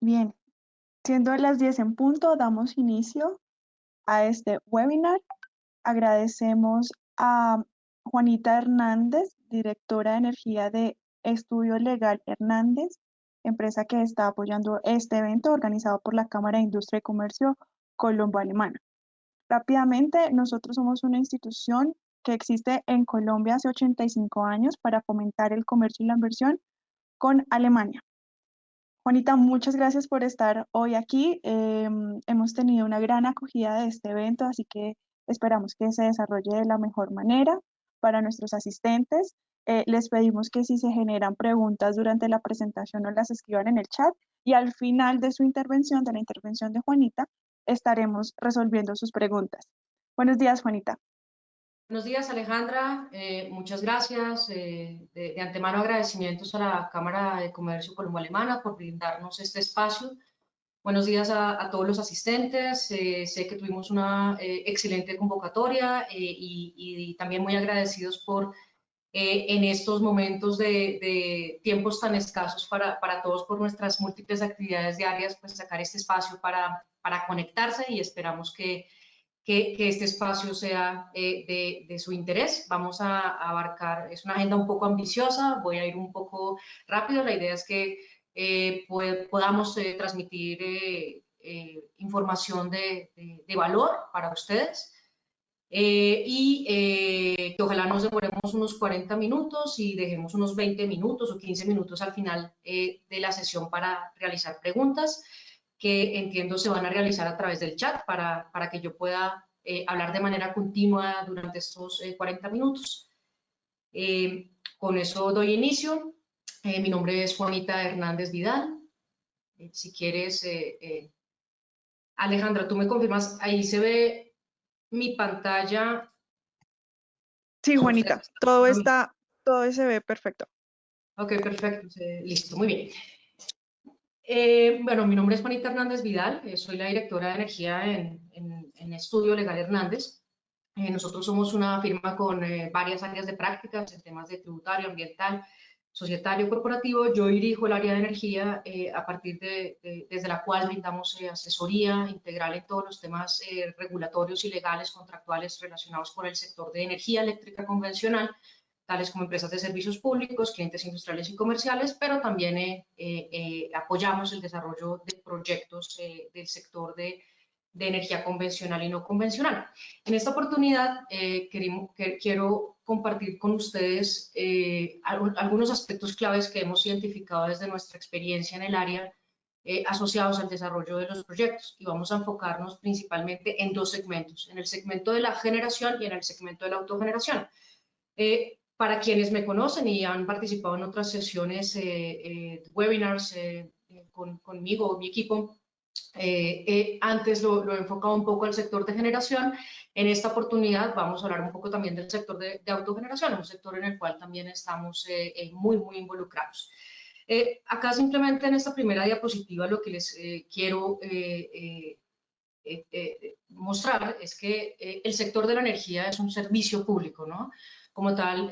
Bien, siendo las 10 en punto, damos inicio a este webinar. Agradecemos a Juanita Hernández, directora de energía de Estudio Legal Hernández, empresa que está apoyando este evento organizado por la Cámara de Industria y Comercio Colombo-Alemana. Rápidamente, nosotros somos una institución que existe en Colombia hace 85 años para fomentar el comercio y la inversión con Alemania. Juanita, muchas gracias por estar hoy aquí. Hemos tenido una gran acogida de este evento, así que esperamos que se desarrolle de la mejor manera. Para nuestros asistentes, les pedimos que si se generan preguntas durante la presentación nos las escriban en el chat y al final de su intervención, de la intervención de Juanita, estaremos resolviendo sus preguntas. Buenos días, Juanita. Buenos días, Alejandra. Muchas gracias. De antemano agradecimientos a la Cámara de Comercio Colombo-Alemana por brindarnos este espacio. Buenos días a todos los asistentes. Sé que tuvimos una excelente convocatoria y también muy agradecidos por en estos momentos de tiempos tan escasos para todos por nuestras múltiples actividades diarias, pues sacar este espacio para conectarse y esperamos que este espacio sea de su interés. Vamos a abarcar, es una agenda un poco ambiciosa, voy a ir un poco rápido, la idea es que podamos transmitir información de valor para ustedes que ojalá nos demoremos unos 40 minutos y dejemos unos 20 minutos o 15 minutos al final de la sesión para realizar preguntas que entiendo se van a realizar a través del chat para que yo pueda hablar de manera continua durante estos 40 minutos. Con eso doy inicio. Mi nombre es Juanita Hernández Vidal. Si quieres, Alejandra, tú me confirmas, ahí se ve mi pantalla. Sí, Juanita, todo se ve perfecto. Ok, perfecto, listo, muy bien. Bueno, mi nombre es Juanita Hernández Vidal, soy la directora de energía en Estudio Legal Hernández. Nosotros somos una firma con varias áreas de prácticas en temas de tributario, ambiental, societario, corporativo. Yo dirijo el área de energía a partir desde la cual brindamos asesoría integral en todos los temas regulatorios y legales contractuales relacionados con el sector de energía eléctrica convencional, tales como empresas de servicios públicos, clientes industriales y comerciales, pero también apoyamos el desarrollo de proyectos del sector de energía convencional y no convencional. En esta oportunidad quiero compartir con ustedes algunos aspectos claves que hemos identificado desde nuestra experiencia en el área asociados al desarrollo de los proyectos y vamos a enfocarnos principalmente en dos segmentos, en el segmento de la generación y en el segmento de la autogeneración. Para quienes me conocen y han participado en otras sesiones, webinars conmigo o mi equipo, antes lo he enfocado un poco al sector de generación. En esta oportunidad vamos a hablar un poco también del sector de autogeneración, un sector en el cual también estamos muy involucrados. Acá simplemente en esta primera diapositiva lo que les quiero mostrar es que el sector de la energía es un servicio público, ¿no? Como tal,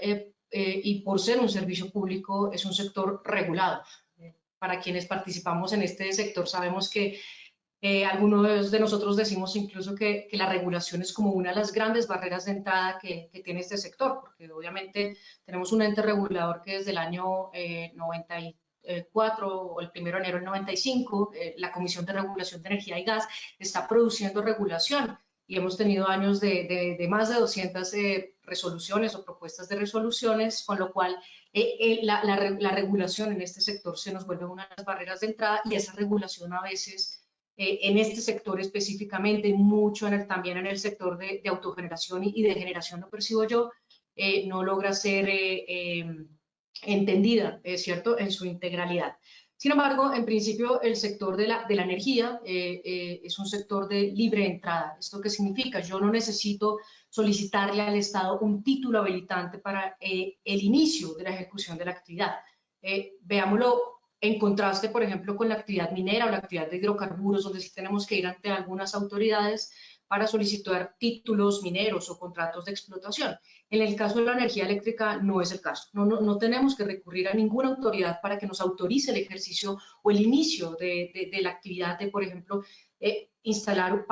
y por ser un servicio público es un sector regulado. Para quienes participamos en este sector sabemos que algunos de nosotros decimos incluso que la regulación es como una de las grandes barreras de entrada que tiene este sector, porque obviamente tenemos un ente regulador que desde el año 94 o el 1 de enero del 95, la Comisión de Regulación de Energía y Gas está produciendo regulación y hemos tenido años de más de 200 resoluciones o propuestas de resoluciones, con lo cual la regulación en este sector se nos vuelve una de las barreras de entrada y esa regulación a veces en este sector específicamente, mucho también en el sector de autogeneración y de generación, lo percibo yo, no logra ser entendida, ¿cierto?, en su integralidad. Sin embargo, en principio, el sector de la energía es un sector de libre entrada. ¿Esto qué significa? Yo no necesito solicitarle al Estado un título habilitante para el inicio de la ejecución de la actividad. Veámoslo en contraste, por ejemplo, con la actividad minera o la actividad de hidrocarburos, donde sí tenemos que ir ante algunas autoridades para solicitar títulos mineros o contratos de explotación. En el caso de la energía eléctrica no es el caso. No tenemos que recurrir a ninguna autoridad para que nos autorice el ejercicio o el inicio de la actividad de, por ejemplo, instalar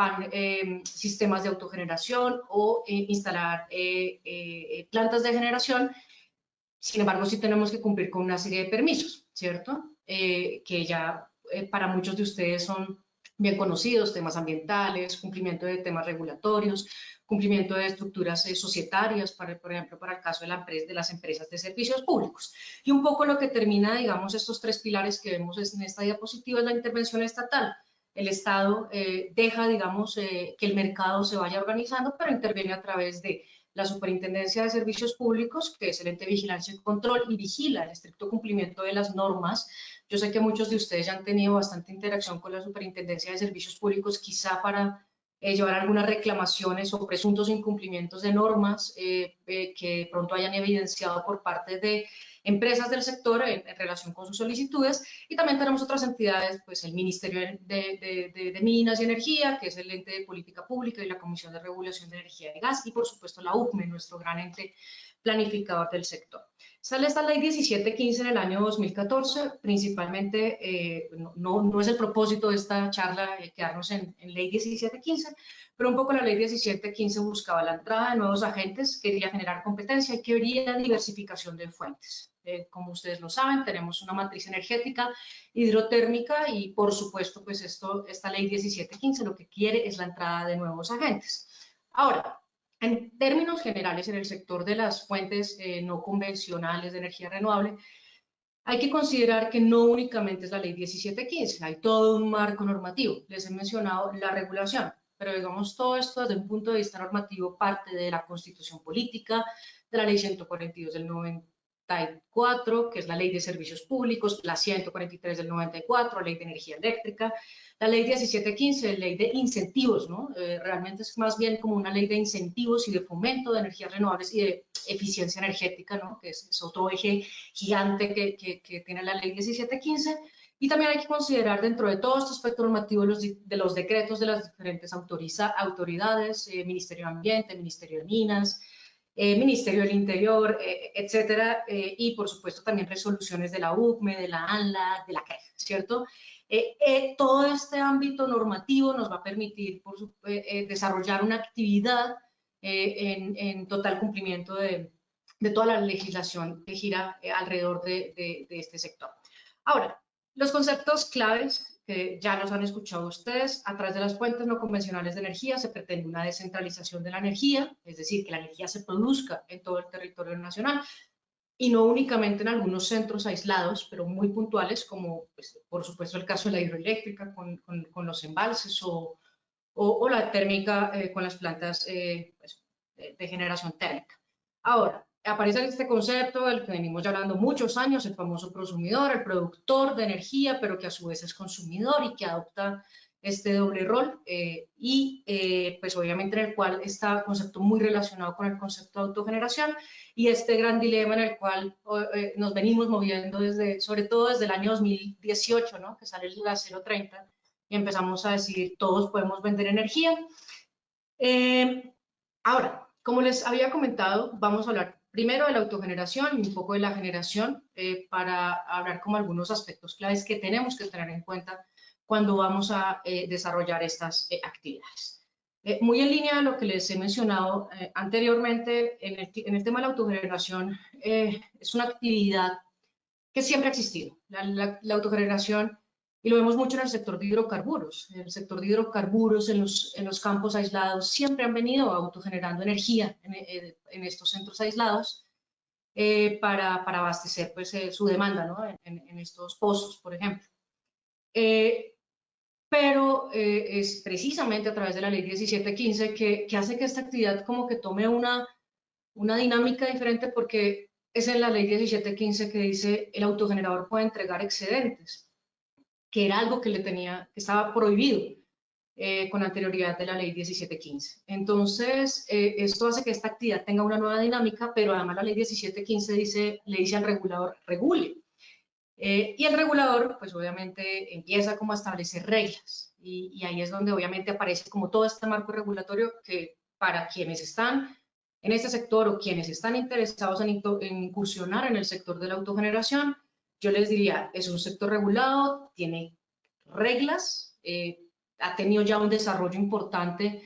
sistemas de autogeneración o instalar plantas de generación. Sin embargo, sí tenemos que cumplir con una serie de permisos, ¿cierto? Que ya para muchos de ustedes son bien conocidos, temas ambientales, cumplimiento de temas regulatorios, cumplimiento de estructuras societarias, por ejemplo, para el caso de las empresas de servicios públicos. Y un poco lo que termina, digamos, estos tres pilares que vemos en esta diapositiva es la intervención estatal. El Estado deja, digamos, que el mercado se vaya organizando, pero interviene a través de la Superintendencia de Servicios Públicos, que es el ente de vigilancia y control, y vigila el estricto cumplimiento de las normas. Yo sé que muchos de ustedes ya han tenido bastante interacción con la Superintendencia de Servicios Públicos, quizá para llevar algunas reclamaciones o presuntos incumplimientos de normas que pronto hayan evidenciado por parte de empresas del sector en relación con sus solicitudes. Y también tenemos otras entidades, pues el Ministerio de Minas y Energía, que es el ente de política pública, y la Comisión de Regulación de Energía y Gas, y por supuesto la UCME, nuestro gran ente planificador del sector. Sale esta ley 1715 en el año 2014, principalmente, no es el propósito de esta charla quedarnos en ley 1715, pero un poco la ley 1715 buscaba la entrada de nuevos agentes, quería generar competencia y quería diversificación de fuentes. Como ustedes lo saben, tenemos una matriz energética hidrotérmica y por supuesto, pues esta ley 1715 lo que quiere es la entrada de nuevos agentes. Ahora, en términos generales, en el sector de las fuentes no convencionales de energía renovable, hay que considerar que no únicamente es la ley 1715, hay todo un marco normativo. Les he mencionado la regulación, pero digamos todo esto desde un punto de vista normativo parte de la Constitución Política, de la ley 142 del 94, que es la ley de servicios públicos, la 143 del 94, ley de energía eléctrica, la ley 1715, ley de incentivos, ¿no? Realmente es más bien como una ley de incentivos y de fomento de energías renovables y de eficiencia energética, ¿no? Que es otro eje gigante que tiene la ley 1715. Y también hay que considerar dentro de todo este aspecto normativo de los decretos de las diferentes autoridades, Ministerio de Ambiente, Ministerio de Minas, Ministerio del Interior, etcétera, y por supuesto también resoluciones de la UCME, de la ANLA, de la CREG, ¿cierto? Todo este ámbito normativo nos va a permitir desarrollar una actividad en total cumplimiento de toda la legislación que gira alrededor de este sector. Ahora, los conceptos claves que ya los han escuchado ustedes: a través de las fuentes no convencionales de energía se pretende una descentralización de la energía, es decir, que la energía se produzca en todo el territorio nacional y no únicamente en algunos centros aislados, pero muy puntuales, como pues, por supuesto el caso de la hidroeléctrica con los embalses o la térmica con las plantas pues, de generación térmica. Ahora, aparece este concepto del que venimos ya hablando muchos años, el famoso prosumidor, el productor de energía, pero que a su vez es consumidor y que adopta este doble rol pues obviamente en el cual está concepto muy relacionado con el concepto de autogeneración y este gran dilema en el cual nos venimos moviendo sobre todo desde el año 2018, ¿no? Que sale la 030 y empezamos a decir todos podemos vender energía. Ahora, como les había comentado, vamos a hablar primero de la autogeneración y un poco de la generación para hablar como algunos aspectos claves que tenemos que tener en cuenta cuando vamos a desarrollar estas actividades. Muy en línea de lo que les he mencionado anteriormente, en el tema de la autogeneración, es una actividad que siempre ha existido. La autogeneración, y lo vemos mucho en el sector de hidrocarburos. En el sector de hidrocarburos, en los campos aislados, siempre han venido autogenerando energía en estos centros aislados para abastecer pues, su demanda, ¿no? en estos pozos, por ejemplo. Pero es precisamente a través de la ley 1715 que hace que esta actividad como que tome una dinámica diferente, porque es en la ley 1715 que dice el autogenerador puede entregar excedentes, que era algo que estaba prohibido con anterioridad de la ley 1715. Entonces, esto hace que esta actividad tenga una nueva dinámica, pero además la ley 1715 le dice al regulador, regule. Y el regulador, pues obviamente, empieza como a establecer reglas. y ahí es donde obviamente aparece como todo este marco regulatorio que para quienes están en este sector o quienes están interesados en incursionar en el sector de la autogeneración, yo les diría, es un sector regulado, tiene reglas, ha tenido ya un desarrollo importante,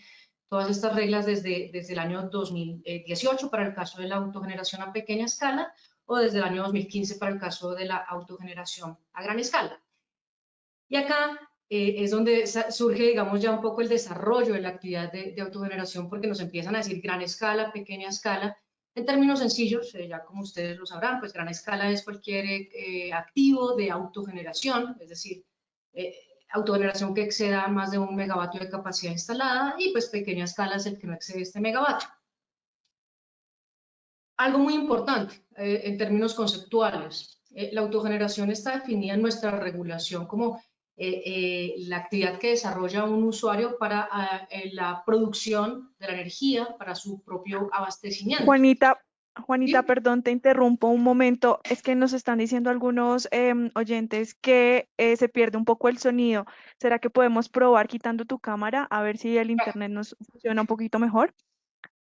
todas estas reglas desde el año 2018 para el caso de la autogeneración a pequeña escala o desde el año 2015 para el caso de la autogeneración a gran escala. Y acá es donde surge, digamos, ya un poco el desarrollo de la actividad de autogeneración, porque nos empiezan a decir gran escala, pequeña escala. En términos sencillos, ya como ustedes lo sabrán, pues gran escala es cualquier activo de autogeneración, es decir, autogeneración que exceda más de 1 megavatio de capacidad instalada, y pues pequeña escala es el que no excede este megavatio. Algo muy importante en términos conceptuales, la autogeneración está definida en nuestra regulación como la actividad que desarrolla un usuario para la producción de la energía para su propio abastecimiento. Juanita, ¿Sí? perdón, te interrumpo un momento. Es que nos están diciendo algunos oyentes que se pierde un poco el sonido. ¿Será que podemos probar quitando tu cámara a ver si el internet nos funciona un poquito mejor?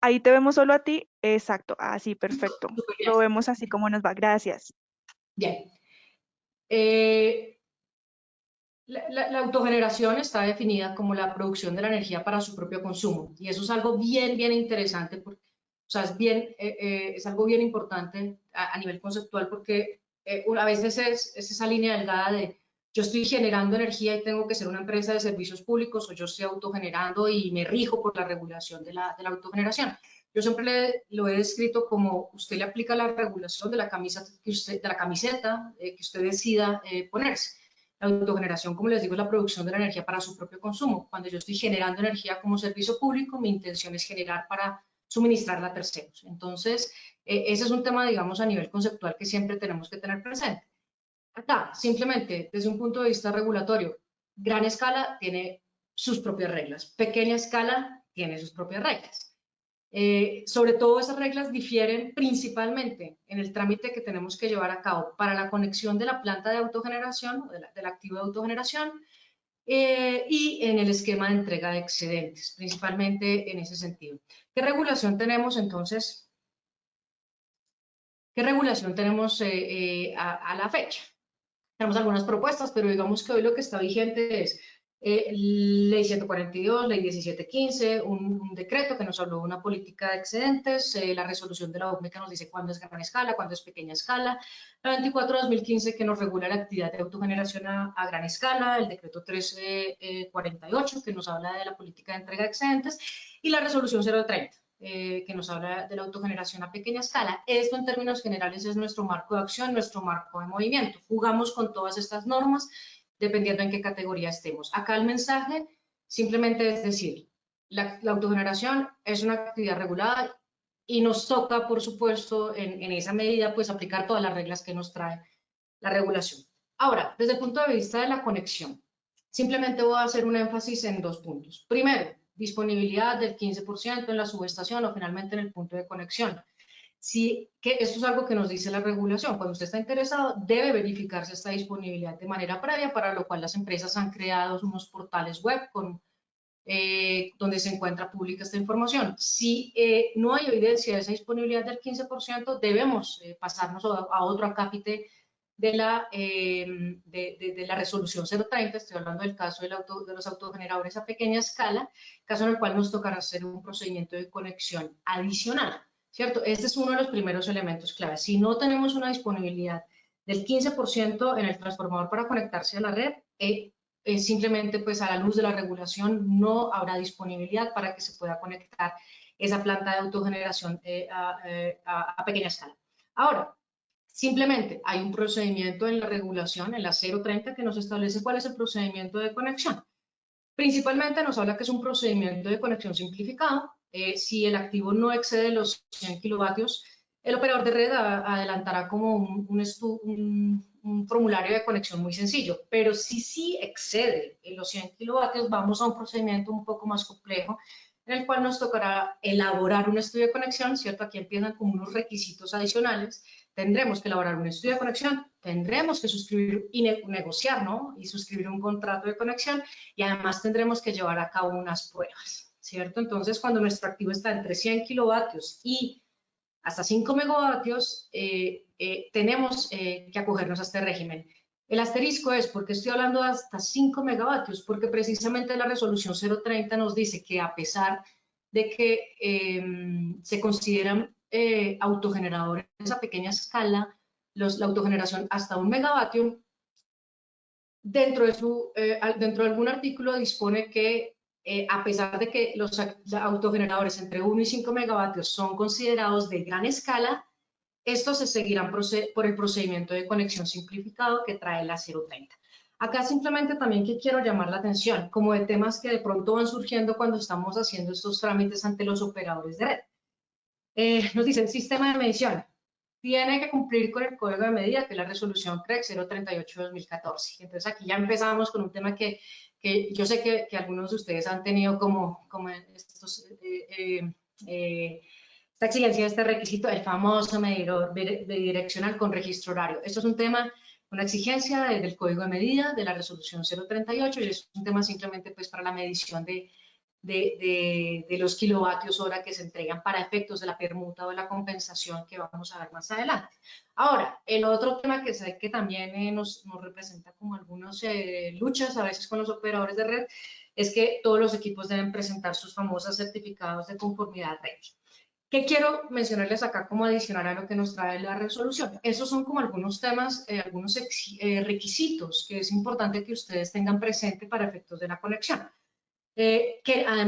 Ahí te vemos solo a ti. Exacto. Así, perfecto. Probemos así como nos va. Gracias. Bien. La autogeneración está definida como la producción de la energía para su propio consumo, y eso es algo bien, bien interesante, porque, o sea, es algo bien importante a nivel conceptual, porque a veces es esa línea delgada de yo estoy generando energía y tengo que ser una empresa de servicios públicos, o yo estoy autogenerando y me rijo por la regulación de la autogeneración. Yo siempre lo he descrito como usted le aplica la regulación de la camiseta que usted decida ponerse. La autogeneración, como les digo, es la producción de la energía para su propio consumo. Cuando yo estoy generando energía como servicio público, mi intención es generar para suministrarla a terceros. Entonces, ese es un tema, digamos, a nivel conceptual que siempre tenemos que tener presente. Acá, simplemente, desde un punto de vista regulatorio, gran escala tiene sus propias reglas, pequeña escala tiene sus propias reglas. Sobre todo esas reglas difieren principalmente en el trámite que tenemos que llevar a cabo para la conexión de la planta de autogeneración, del activo de autogeneración, y en el esquema de entrega de excedentes, principalmente en ese sentido. ¿Qué regulación tenemos entonces? ¿Qué regulación tenemos a la fecha? Tenemos algunas propuestas, pero digamos que hoy lo que está vigente es ley 142, ley 1715, un decreto que nos habló de una política de excedentes, la resolución de la OCDE que nos dice cuándo es gran escala, cuándo es pequeña escala, la 24/2015 que nos regula la actividad de autogeneración a gran escala, el decreto 348 que nos habla de la política de entrega de excedentes, y la resolución 030. Que nos habla de la autogeneración a pequeña escala. Esto en términos generales es nuestro marco de acción, nuestro marco de movimiento. Jugamos con todas estas normas dependiendo en qué categoría estemos. Acá el mensaje simplemente es decir, la autogeneración es una actividad regulada y nos toca, por supuesto, en esa medida, pues aplicar todas las reglas que nos trae la regulación. Ahora, desde el punto de vista de la conexión, simplemente voy a hacer un énfasis en 2 puntos. Primero, disponibilidad del 15% en la subestación o finalmente en el punto de conexión. Sí, que esto es algo que nos dice la regulación. Cuando usted está interesado, debe verificarse esta disponibilidad de manera previa, para lo cual las empresas han creado unos portales web donde se encuentra pública esta información. Si no hay evidencia de esa disponibilidad del 15%, debemos pasarnos a otro acápite de la resolución 030, estoy hablando del caso de los autogeneradores a pequeña escala, caso en el cual nos tocará hacer un procedimiento de conexión adicional, ¿cierto? Este es uno de los primeros elementos clave. Si no tenemos una disponibilidad del 15% en el transformador para conectarse a la red, simplemente pues a la luz de la regulación no habrá disponibilidad para que se pueda conectar esa planta de autogeneración a pequeña escala. Ahora, simplemente hay un procedimiento en la regulación, en la 030, que nos establece cuál es el procedimiento de conexión. Principalmente nos habla que es un procedimiento de conexión simplificado. Si el activo no excede los 100 kilovatios, el operador de red adelantará como un formulario de conexión muy sencillo, pero si sí excede los 100 kilovatios, vamos a un procedimiento un poco más complejo, en el cual nos tocará elaborar un estudio de conexión, ¿cierto? Aquí empiezan como unos requisitos adicionales, tendremos que elaborar un estudio de conexión, tendremos que suscribir y negociar, ¿no? Y suscribir un contrato de conexión y además tendremos que llevar a cabo unas pruebas, ¿cierto? Entonces, cuando nuestro activo está entre 100 kilovatios y hasta 5 megavatios, tenemos que acogernos a este régimen. El asterisco es, ¿por qué estoy hablando de hasta 5 megavatios? Porque precisamente la resolución 030 nos dice que a pesar de que se consideran autogeneradores a pequeña escala, la autogeneración hasta 1 megavatio, dentro de algún artículo dispone que a pesar de que los autogeneradores entre 1 y 5 megavatios son considerados de gran escala, estos se seguirán por el procedimiento de conexión simplificado que trae la 030. Acá simplemente también que quiero llamar la atención, como de temas que de pronto van surgiendo cuando estamos haciendo estos trámites ante los operadores de red. Nos dice el sistema de medición tiene que cumplir con el código de medida, que es la resolución CREC 038-2014. Entonces aquí ya empezamos con un tema que yo sé que algunos de ustedes han tenido como esta exigencia, este requisito, el famoso medidor bidireccional con registro horario. Esto es un tema, una exigencia del código de medida de la resolución 038 y es un tema simplemente pues para la medición de los kilovatios hora que se entregan para efectos de la permuta o de la compensación que vamos a ver más adelante. Ahora, el otro tema que sé que también nos representa como algunas luchas a veces con los operadores de red es que todos los equipos deben presentar sus famosos certificados de conformidad red. ¿Qué quiero mencionarles acá como adicional a lo que nos trae la resolución? Esos son como algunos temas, algunos requisitos que es importante que ustedes tengan presente para efectos de la conexión. Que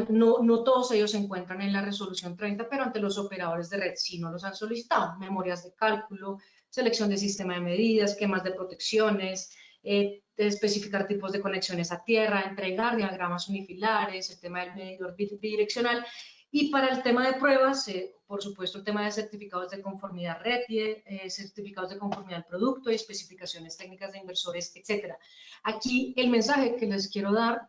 no todos ellos se encuentran en la resolución 30, pero ante los operadores de red sí no los han solicitado. Memorias de cálculo, selección de sistema de medidas, esquemas de protecciones, de especificar tipos de conexiones a tierra, entregar diagramas unifilares, el tema del medidor bidireccional. Y para el tema de pruebas, por supuesto, el tema de certificados de conformidad RETIE, certificados de conformidad al producto y especificaciones técnicas de inversores, etc. Aquí el mensaje que les quiero dar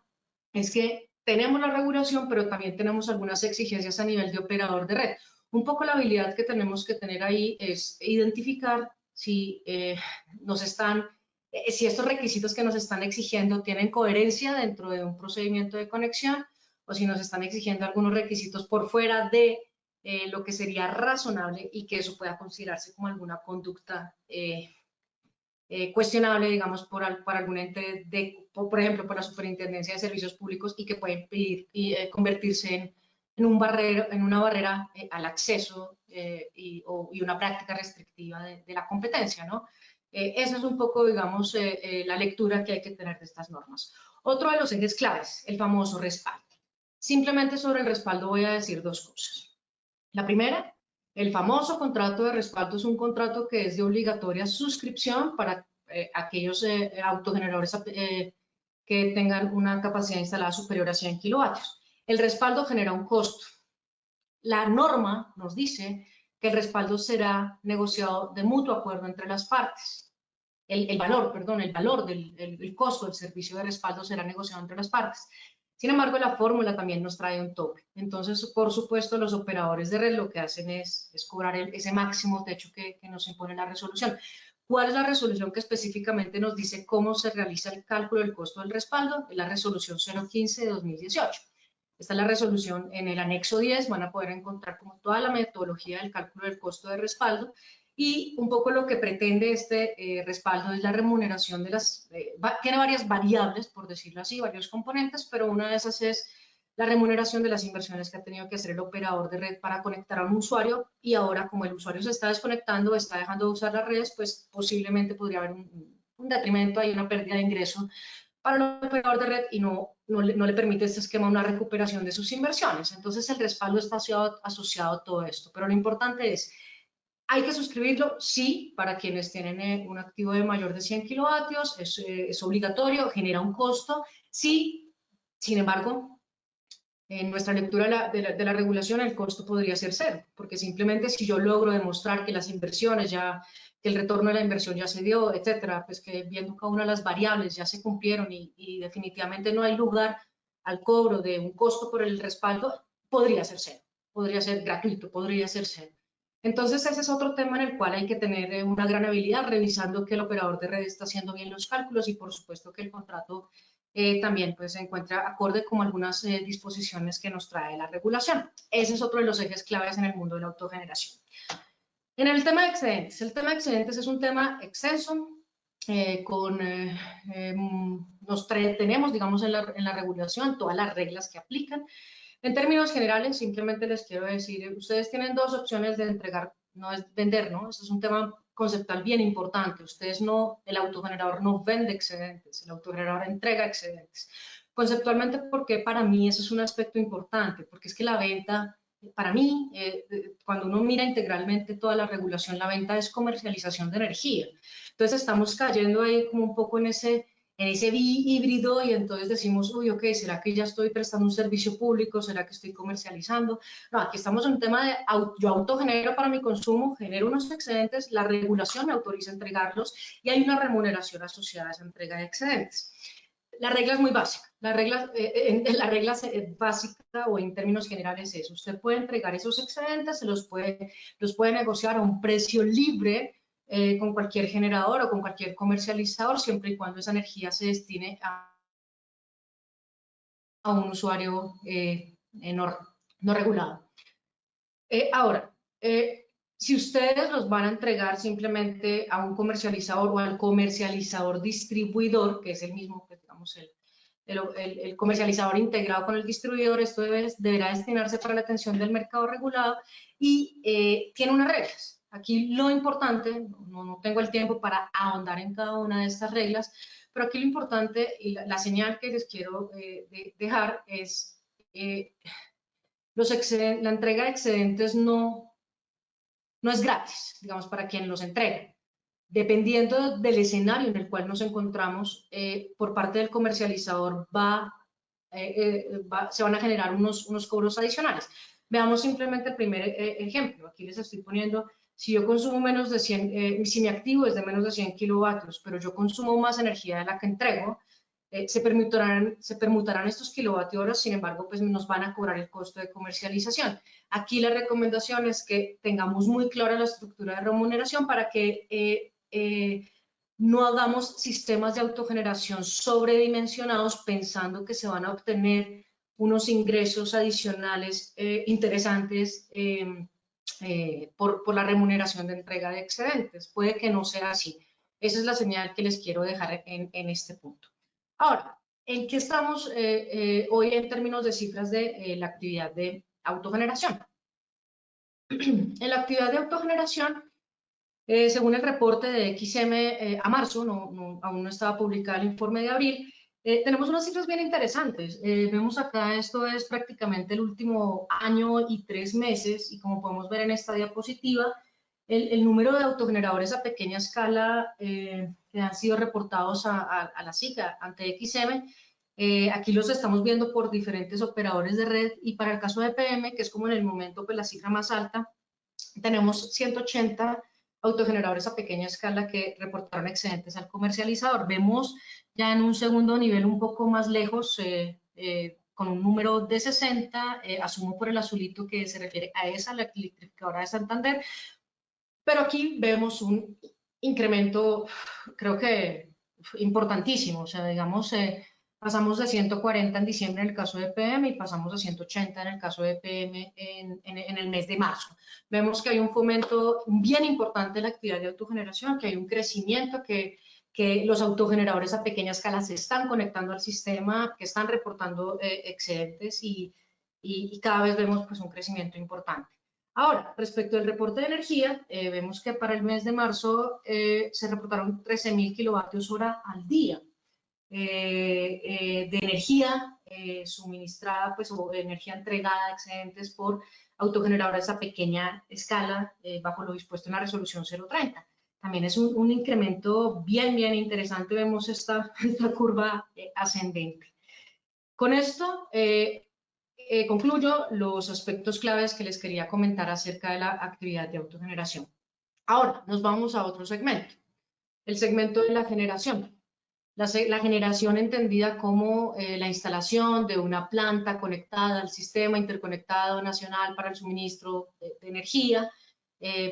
es que tenemos la regulación, pero también tenemos algunas exigencias a nivel de operador de red. Un poco la habilidad que tenemos que tener ahí es identificar si si estos requisitos que nos están exigiendo tienen coherencia dentro de un procedimiento de conexión o si nos están exigiendo algunos requisitos por fuera de lo que sería razonable y que eso pueda considerarse como alguna conducta cuestionable, digamos, por algún ente, por ejemplo, por la Superintendencia de Servicios Públicos y que puede impedir convertirse en una barrera al acceso y una práctica restrictiva de la competencia, ¿no? Esa es un poco, digamos, la lectura que hay que tener de estas normas. Otro de los ejes claves, el famoso respaldo. Simplemente sobre el respaldo voy a decir dos cosas. La primera, el famoso contrato de respaldo es un contrato que es de obligatoria suscripción para aquellos autogeneradores que tengan una capacidad instalada superior a 100 kilovatios. El respaldo genera un costo. La norma nos dice que el respaldo será negociado de mutuo acuerdo entre las partes. El valor del costo del servicio de respaldo será negociado entre las partes. Sin embargo, la fórmula también nos trae un tope. Entonces, por supuesto, los operadores de red lo que hacen es cobrar ese máximo techo que nos impone la resolución. ¿Cuál es la resolución que específicamente nos dice cómo se realiza el cálculo del costo del respaldo? Es la resolución 015 de 2018. Esta es la resolución en el anexo 10, van a poder encontrar como toda la metodología del cálculo del costo de respaldo y un poco lo que pretende este respaldo es la remuneración de tiene varias variables, por decirlo así, varios componentes, pero una de esas es la remuneración de las inversiones que ha tenido que hacer el operador de red para conectar a un usuario y ahora como el usuario se está desconectando, está dejando de usar las redes, pues posiblemente podría haber un detrimento, hay una pérdida de ingreso para el operador de red y no le permite este esquema una recuperación de sus inversiones. Entonces el respaldo está asociado a todo esto, pero lo importante es, ¿hay que suscribirlo? Sí, para quienes tienen un activo de mayor de 100 kilovatios, es obligatorio, genera un costo. Sí, sin embargo, en nuestra lectura de la regulación el costo podría ser cero, porque simplemente si yo logro demostrar que las inversiones que el retorno de la inversión ya se dio, etcétera, pues que viendo cada una de las variables ya se cumplieron y definitivamente no hay lugar al cobro de un costo por el respaldo, podría ser cero, podría ser gratuito, podría ser cero. Entonces ese es otro tema en el cual hay que tener una gran habilidad revisando que el operador de red está haciendo bien los cálculos y por supuesto que el contrato también pues, se encuentra acorde con algunas disposiciones que nos trae la regulación. Ese es otro de los ejes claves en el mundo de la autogeneración. En el tema de excedentes, el tema de excedentes es un tema extenso, tenemos, digamos, en la regulación todas las reglas que aplican. En términos generales, simplemente les quiero decir, ustedes tienen dos opciones de entregar, no es vender, ¿no? Este es un tema conceptual bien importante. Ustedes no, el autogenerador no vende excedentes, el autogenerador entrega excedentes. Conceptualmente, porque para mí eso es un aspecto importante, porque es que la venta, para mí, cuando uno mira integralmente toda la regulación, la venta es comercialización de energía. Entonces estamos cayendo ahí como un poco en ese híbrido y entonces decimos, uy, ok, ¿será que ya estoy prestando un servicio público? ¿Será que estoy comercializando? No, aquí estamos en un tema de yo autogenero para mi consumo, genero unos excedentes, la regulación me autoriza a entregarlos y hay una remuneración asociada a esa entrega de excedentes. La regla es muy básica. La regla básica o en términos generales es, usted puede entregar esos excedentes, los puede negociar a un precio libre con cualquier generador o con cualquier comercializador, siempre y cuando esa energía se destine a un usuario no regulado. Ahora, si ustedes los van a entregar simplemente a un comercializador o al comercializador distribuidor, que es el mismo, pues, digamos, el comercializador integrado con el distribuidor, esto deberá destinarse para la atención del mercado regulado y tiene unas reglas. Aquí lo importante, no tengo el tiempo para ahondar en cada una de estas reglas, pero aquí lo importante y la señal que les quiero dejar es la entrega de excedentes no es gratis, digamos, para quien los entrega. Dependiendo del escenario en el cual nos encontramos, por parte del comercializador se van a generar unos cobros adicionales. Veamos simplemente el primer ejemplo. Aquí les estoy poniendo, si yo consumo menos de 100, si mi activo es de menos de 100 kilovatios, pero yo consumo más energía de la que entrego, se permutarán estos kilovatios horas, sin embargo, pues nos van a cobrar el costo de comercialización. Aquí la recomendación es que tengamos muy clara la estructura de remuneración para que no hagamos sistemas de autogeneración sobredimensionados pensando que se van a obtener unos ingresos adicionales interesantes por la remuneración de entrega de excedentes. Puede que no sea así. Esa es la señal que les quiero dejar en este punto. Ahora, ¿en qué estamos hoy en términos de cifras de la actividad de autogeneración? En la actividad de autogeneración, según el reporte de XM a marzo, aún no estaba publicado el informe de abril, tenemos unas cifras bien interesantes. Vemos acá, esto es prácticamente el último año y 3 meses, y como podemos ver en esta diapositiva, el número de autogeneradores a pequeña escala que han sido reportados a la SICA ante XM, aquí los estamos viendo por diferentes operadores de red, y para el caso de PM, que es como en el momento pues, la cifra más alta, tenemos 180 autogeneradores a pequeña escala que reportaron excedentes al comercializador. Vemos ya en un segundo nivel un poco más lejos, con un número de 60, asumo por el azulito que se refiere a esa, la electrificadora de Santander, pero aquí vemos un incremento, creo que importantísimo, o sea, digamos, pasamos de 140 en diciembre en el caso de PM y pasamos a 180 en el caso de PM en el mes de marzo. Vemos que hay un fomento bien importante de la actividad de autogeneración, que hay un crecimiento, que los autogeneradores a pequeña escala se están conectando al sistema, que están reportando excedentes y cada vez vemos pues, un crecimiento importante. Ahora, respecto al reporte de energía, vemos que para el mes de marzo se reportaron 13.000 kilovatios hora al día de energía suministrada, pues, o energía entregada, excedentes por autogeneradores a pequeña escala, bajo lo dispuesto en la resolución 030. También es un incremento bien interesante, vemos esta curva ascendente. Con esto concluyo los aspectos claves que les quería comentar acerca de la actividad de autogeneración. Ahora nos vamos a otro segmento, el segmento de la generación. La generación entendida como la instalación de una planta conectada al sistema interconectado nacional para el suministro de energía,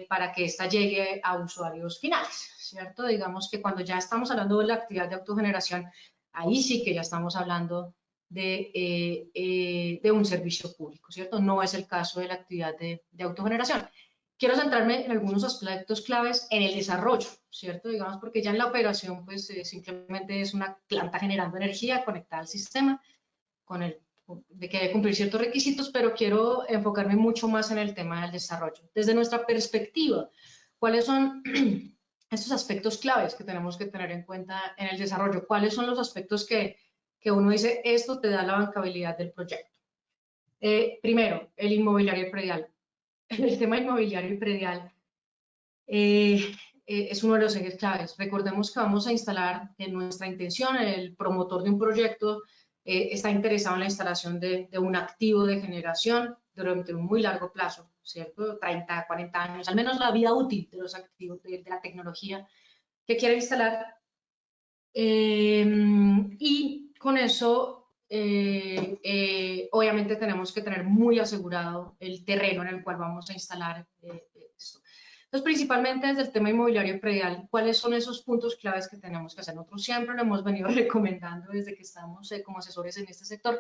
para que ésta llegue a usuarios finales, ¿cierto? Digamos que cuando ya estamos hablando de la actividad de autogeneración, ahí sí que ya estamos hablando de un servicio público, ¿cierto? No es el caso de la actividad de autogeneración. Quiero centrarme en algunos aspectos claves en el desarrollo, ¿cierto? Digamos, porque ya en la operación, pues simplemente es una planta generando energía conectada al sistema, con el de que debe cumplir ciertos requisitos, pero quiero enfocarme mucho más en el tema del desarrollo. Desde nuestra perspectiva, ¿cuáles son estos aspectos claves que tenemos que tener en cuenta en el desarrollo? ¿Cuáles son los aspectos que uno dice, esto te da la bancabilidad del proyecto? Primero, el inmobiliario y predial. El tema inmobiliario y predial es uno de los ejes claves. Recordemos que vamos a instalar, en nuestra intención, el promotor de un proyecto está interesado en la instalación de un activo de generación durante un muy largo plazo, ¿cierto? 30, 40 años, al menos la vida útil de los activos, de la tecnología que quiere instalar. Y con eso, obviamente tenemos que tener muy asegurado el terreno en el cual vamos a instalar esto. Entonces, principalmente desde el tema inmobiliario predial, ¿cuáles son esos puntos claves que tenemos que hacer? Nosotros siempre lo hemos venido recomendando desde que estamos como asesores en este sector,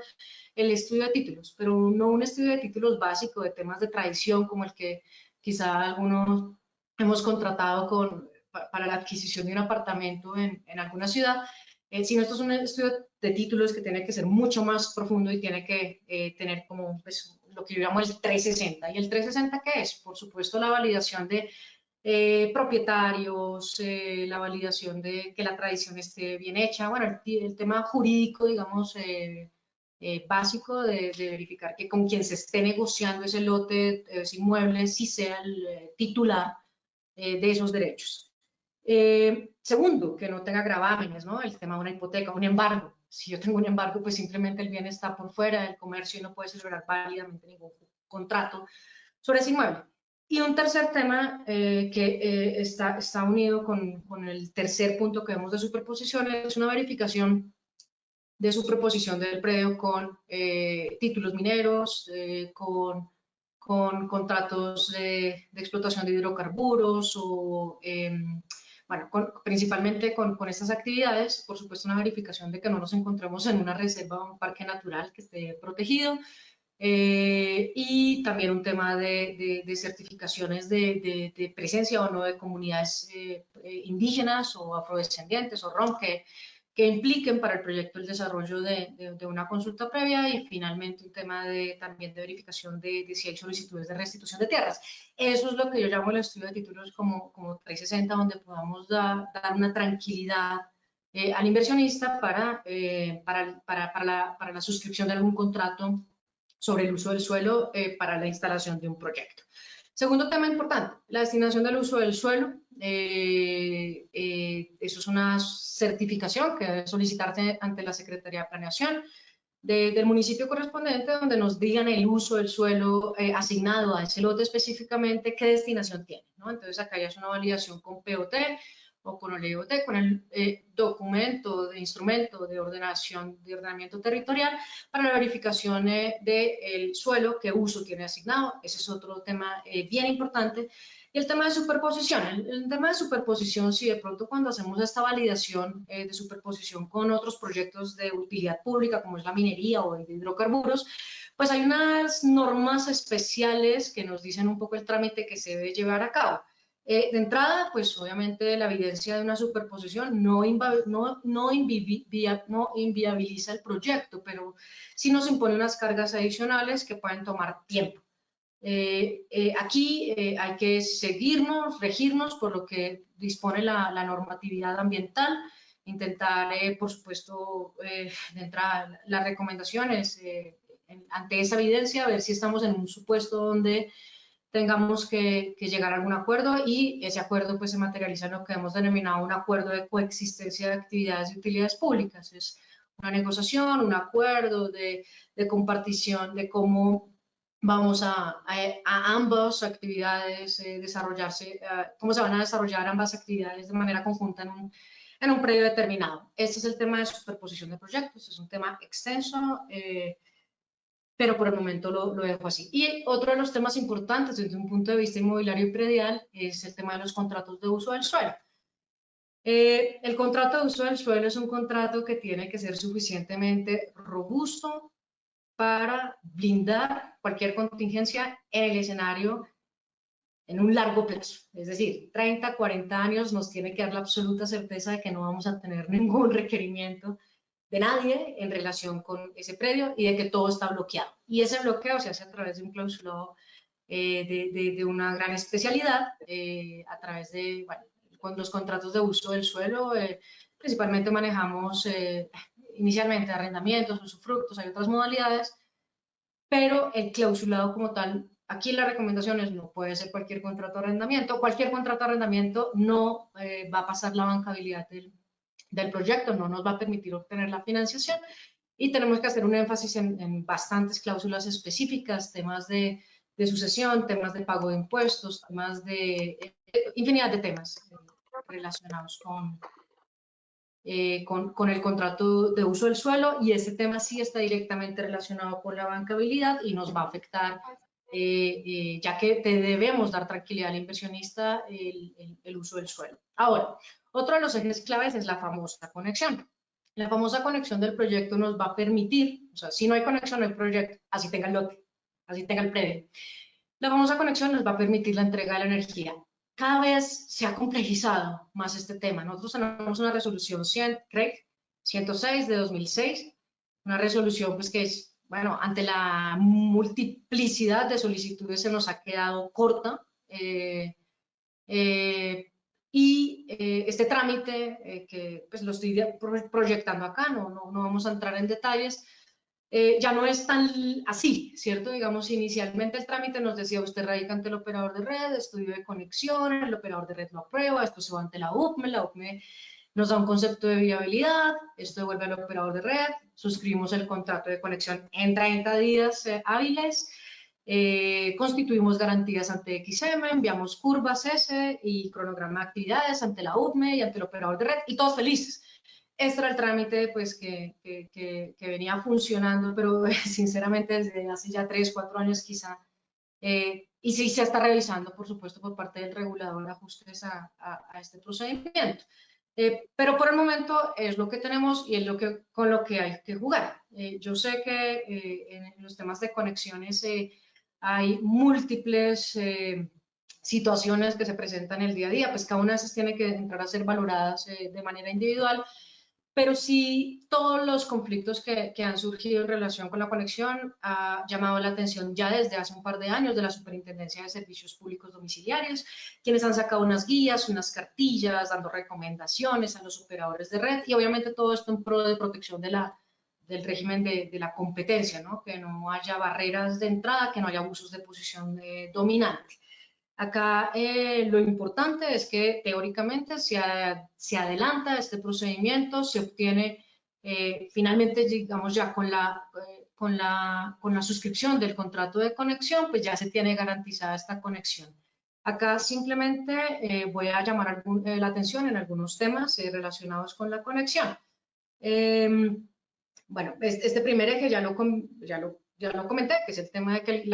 el estudio de títulos, pero no un estudio de títulos básico de temas de tradición como el que quizá algunos hemos contratado para la adquisición de un apartamento en alguna ciudad, sino esto es un estudio de títulos que tiene que ser mucho más profundo y tiene que tener como pues, lo que yo llamo el 360. ¿Y el 360 qué es? Por supuesto, la validación de propietarios, la validación de que la tradición esté bien hecha, bueno, el tema jurídico, digamos, básico de verificar que con quien se esté negociando ese lote, ese inmueble, sí sea el titular de esos derechos. Segundo, que no tenga gravámenes, ¿no? El tema de una hipoteca, un embargo. Si yo tengo un embargo, pues simplemente el bien está por fuera del comercio y no puede celebrar válidamente ningún contrato sobre ese inmueble. Y un tercer tema que está unido con el tercer punto que vemos de superposición es una verificación de superposición del predio con títulos mineros, con contratos de explotación de hidrocarburos o, bueno, principalmente con estas actividades, por supuesto una verificación de que no nos encontremos en una reserva o un parque natural que esté protegido, y también un tema de certificaciones de presencia o no de comunidades indígenas o afrodescendientes o ROM que impliquen para el proyecto el desarrollo de una consulta previa y finalmente un tema también de verificación de si hay solicitudes de restitución de tierras. Eso es lo que yo llamo el estudio de títulos como 360, donde podamos dar una tranquilidad al inversionista para la suscripción de algún contrato sobre el uso del suelo para la instalación de un proyecto. Segundo tema importante, la destinación del uso del suelo. Eso es una certificación que debe solicitarse ante la Secretaría de Planeación del municipio correspondiente, donde nos digan el uso del suelo asignado a ese lote específicamente, qué destinación tiene, ¿no? Entonces acá ya es una validación con POT o con el EOT, con el documento de instrumento de ordenamiento territorial para la verificación del suelo, qué uso tiene asignado. Ese es otro tema bien importante. Y el tema de superposición. El tema de superposición, si de pronto cuando hacemos esta validación de superposición con otros proyectos de utilidad pública, como es la minería o el de hidrocarburos, pues hay unas normas especiales que nos dicen un poco el trámite que se debe llevar a cabo. De entrada, pues obviamente la evidencia de una superposición no inviabiliza el proyecto, pero sí nos impone unas cargas adicionales que pueden tomar tiempo. Aquí hay que regirnos por lo que dispone la normatividad ambiental, intentar, por supuesto, de entrada las recomendaciones ante esa evidencia, ver si estamos en un supuesto donde tengamos que llegar a algún acuerdo y ese acuerdo pues se materializa en lo que hemos denominado un acuerdo de coexistencia de actividades y utilidades públicas. Es una negociación, un acuerdo de compartición de cómo vamos a ambas actividades desarrollarse, cómo se van a desarrollar ambas actividades de manera conjunta en un predio determinado. Este es el tema de superposición de proyectos, es un tema extenso, pero por el momento lo dejo así. Y otro de los temas importantes desde un punto de vista inmobiliario y predial es el tema de los contratos de uso del suelo. El contrato de uso del suelo es un contrato que tiene que ser suficientemente robusto para blindar cualquier contingencia en el escenario en un largo plazo. Es decir, 30, 40 años nos tiene que dar la absoluta certeza de que no vamos a tener ningún requerimiento de nadie en relación con ese predio y de que todo está bloqueado. Y ese bloqueo se hace a través de un clausulado de una gran especialidad, a través de, bueno, con los contratos de uso del suelo, principalmente manejamos inicialmente arrendamientos, usufructos, hay otras modalidades, pero el clausulado como tal, aquí la recomendación es no puede ser cualquier contrato de arrendamiento. Cualquier contrato de arrendamiento no va a pasar la bancabilidad del proyecto, no nos va a permitir obtener la financiación y tenemos que hacer un énfasis en bastantes cláusulas específicas, temas de sucesión, temas de pago de impuestos, temas de infinidad de temas relacionados con el contrato de uso del suelo, y ese tema sí está directamente relacionado con la bancabilidad y nos va a afectar, ya que te debemos dar tranquilidad al inversionista el uso del suelo. Ahora, otro de los ejes claves es la famosa conexión. La famosa conexión del proyecto nos va a permitir, o sea, si no hay conexión no hay proyecto, así tenga el lote, así tenga el predio. La famosa conexión nos va a permitir la entrega de la energía. Cada vez se ha complejizado más este tema. Nosotros tenemos una resolución 106 de 2006, una resolución pues que es, bueno, ante la multiplicidad de solicitudes se nos ha quedado corta. Este trámite, que pues lo estoy proyectando acá, no vamos a entrar en detalles, ya no es tan así, ¿cierto? Digamos, inicialmente el trámite nos decía, usted radica ante el operador de red, estudio de conexión, el operador de red lo aprueba, esto se va ante la UPME nos da un concepto de viabilidad, esto devuelve al operador de red, suscribimos el contrato de conexión en 30 días hábiles, constituimos garantías ante XM, enviamos curvas S y cronograma de actividades ante la UPME y ante el operador de red y todos felices. Este era el trámite pues, que venía funcionando, pero sinceramente desde hace ya 3, 4 años quizá, y sí se está revisando, por supuesto, por parte del regulador ajustes a este procedimiento. Pero por el momento es lo que tenemos y es con lo que hay que jugar. Yo sé que en los temas de conexiones hay múltiples situaciones que se presentan el día a día, pues cada una de esas tiene que entrar a ser valoradas de manera individual, pero sí todos los conflictos que han surgido en relación con la conexión ha llamado la atención ya desde hace un par de años de la Superintendencia de Servicios Públicos Domiciliarios, quienes han sacado unas guías, unas cartillas, dando recomendaciones a los operadores de red y obviamente todo esto en pro de protección del régimen de la competencia, ¿no? Que no haya barreras de entrada, que no haya abusos de posición dominante. Acá lo importante es que teóricamente se adelanta este procedimiento, se obtiene finalmente, digamos, ya con la suscripción del contrato de conexión, pues ya se tiene garantizada esta conexión. Acá simplemente voy a llamar la atención en algunos temas relacionados con la conexión. Bueno, este primer eje ya lo comenté, que es el tema de que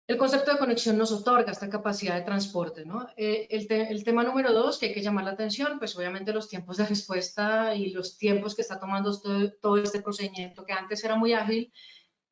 el concepto de conexión nos otorga esta capacidad de transporte, ¿no? El tema número 2 que hay que llamar la atención, pues obviamente los tiempos de respuesta y los tiempos que está tomando todo este procedimiento que antes era muy ágil,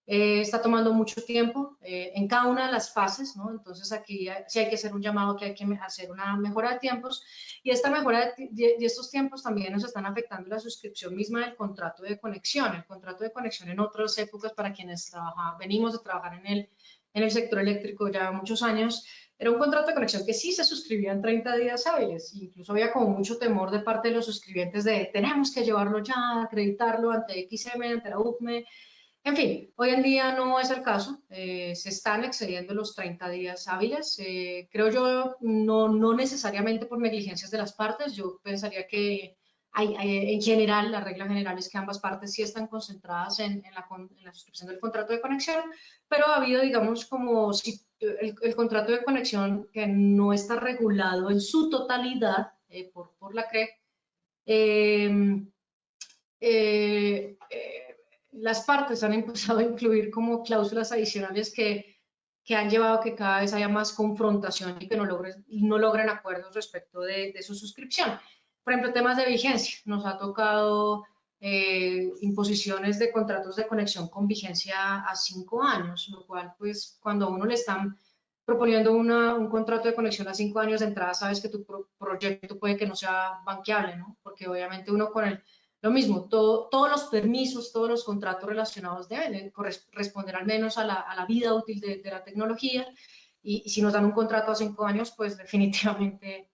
está tomando mucho tiempo en cada una de las fases, ¿no? Entonces aquí sí hay que hacer un llamado, que hay que hacer una mejora de tiempos y esta mejora de estos tiempos también nos están afectando la suscripción misma del contrato de conexión. El contrato de conexión en otras épocas para quienes venimos de trabajar en el sector eléctrico ya muchos años, era un contrato de conexión que sí se suscribía en 30 días hábiles, incluso había como mucho temor de parte de los suscribientes de tenemos que llevarlo ya, acreditarlo ante XM, ante la UPME. En fin, hoy en día no es el caso, se están excediendo los 30 días hábiles, creo yo no necesariamente por negligencias de las partes, yo pensaría que en general, la regla general es que ambas partes sí están concentradas en la suscripción del contrato de conexión, pero ha habido, digamos, como si el contrato de conexión que no está regulado en su totalidad por la CRE, las partes han empezado a incluir como cláusulas adicionales que han llevado a que cada vez haya más confrontación y que no logren acuerdos respecto de su suscripción. Por ejemplo, temas de vigencia. Nos ha tocado imposiciones de contratos de conexión con vigencia a 5 años, lo cual, pues, cuando a uno le están proponiendo un contrato de conexión a 5 años de entrada, sabes que tu proyecto puede que no sea banqueable, ¿no? Porque obviamente uno con lo mismo, todos los permisos, todos los contratos relacionados deben corresponder al menos a la vida útil de la tecnología, y si nos dan un contrato a 5 años, pues definitivamente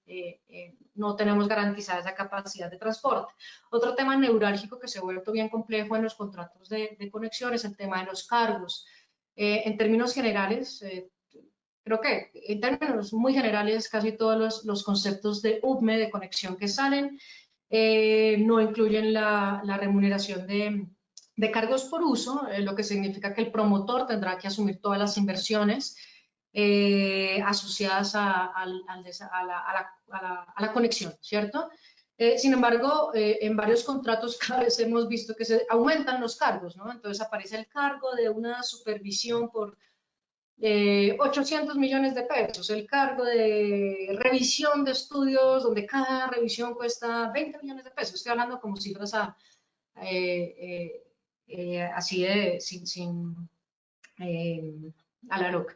no tenemos garantizada esa capacidad de transporte. Otro tema neurálgico que se ha vuelto bien complejo en los contratos de conexión es el tema de los cargos. En términos generales, creo que en términos muy generales, casi todos los conceptos de UPME, de conexión que salen, no incluyen la remuneración de cargos por uso, lo que significa que el promotor tendrá que asumir todas las inversiones asociadas a la conexión, ¿cierto? Sin embargo, en varios contratos cada vez hemos visto que se aumentan los cargos, ¿no? Entonces aparece el cargo de una supervisión por 800 millones de pesos, el cargo de revisión de estudios, donde cada revisión cuesta 20 millones de pesos. Estoy hablando como cifras así de a la loca.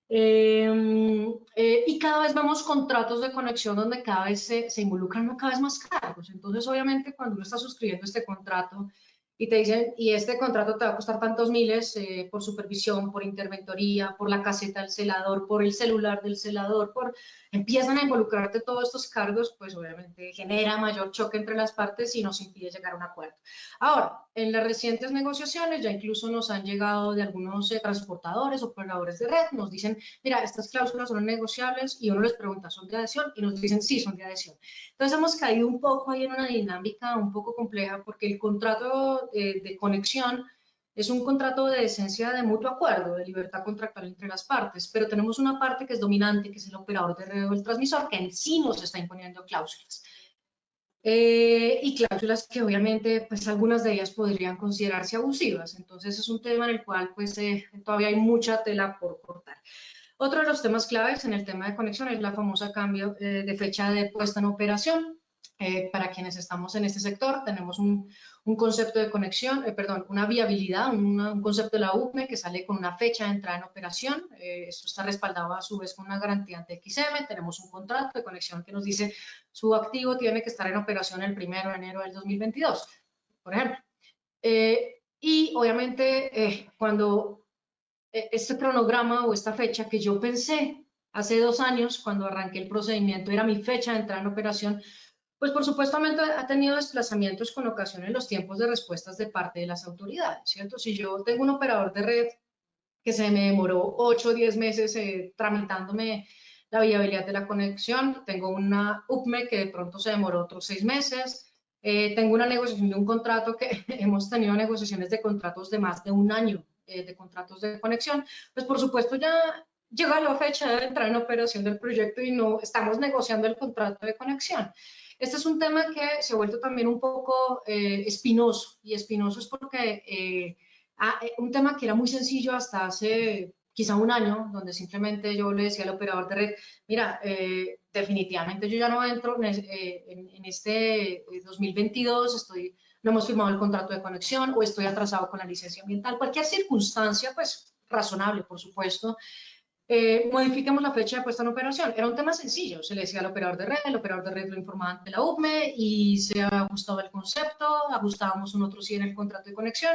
Y cada vez vemos contratos de conexión donde cada vez se involucran cada vez más cargos. Entonces, obviamente, cuando uno está suscribiendo este contrato y te dicen, y este contrato te va a costar tantos miles por supervisión, por interventoría, por la caseta del celador, por el celular del celador, empiezan a involucrarte todos estos cargos, pues obviamente genera mayor choque entre las partes y nos impide llegar a un acuerdo. Ahora, en las recientes negociaciones ya incluso nos han llegado de algunos transportadores, operadores de red, nos dicen, mira, estas cláusulas son negociables, y uno les pregunta, ¿son de adhesión? Y nos dicen, sí, son de adhesión. Entonces hemos caído un poco ahí en una dinámica un poco compleja, porque el contrato de conexión es un contrato de esencia de mutuo acuerdo, de libertad contractual entre las partes, pero tenemos una parte que es dominante, que es el operador de red o el transmisor, que en sí nos está imponiendo cláusulas. Y cláusulas que obviamente, pues algunas de ellas podrían considerarse abusivas. Entonces es un tema en el cual pues todavía hay mucha tela por cortar. Otro de los temas claves en el tema de conexión es la famosa cambio de fecha de puesta en operación. Para quienes estamos en este sector, tenemos un concepto de conexión, perdón, una viabilidad, un concepto de la UPME que sale con una fecha de entrada en operación. Esto está respaldado a su vez con una garantía ante XM. Tenemos un contrato de conexión que nos dice su activo tiene que estar en operación el 1 de enero del 2022, por ejemplo. Y obviamente cuando este cronograma o esta fecha que yo pensé hace 2 años cuando arranqué el procedimiento era mi fecha de entrada en operación, pues por supuesto ha tenido desplazamientos con ocasión en los tiempos de respuestas de parte de las autoridades, ¿cierto? Si yo tengo un operador de red que se me demoró 8 o 10 meses tramitándome la viabilidad de la conexión, tengo una UPME que de pronto se demoró otros 6 meses, tengo una negociación de un contrato que hemos tenido negociaciones de contratos de más de 1 año de contratos de conexión, pues por supuesto ya llega la fecha de entrar en operación del proyecto y no estamos negociando el contrato de conexión. Este es un tema que se ha vuelto también un poco espinoso, y espinoso es porque un tema que era muy sencillo hasta hace quizá 1 año, donde simplemente yo le decía al operador de red, mira, definitivamente yo ya no entro en este 2022, no hemos firmado el contrato de conexión o estoy atrasado con la licencia ambiental, cualquier circunstancia, pues razonable, por supuesto, modifiquemos la fecha de puesta en operación. Era un tema sencillo, se le decía al operador de red, el operador de red lo informaba ante la UPME y se ajustaba el concepto, ajustábamos un otro sí en el contrato de conexión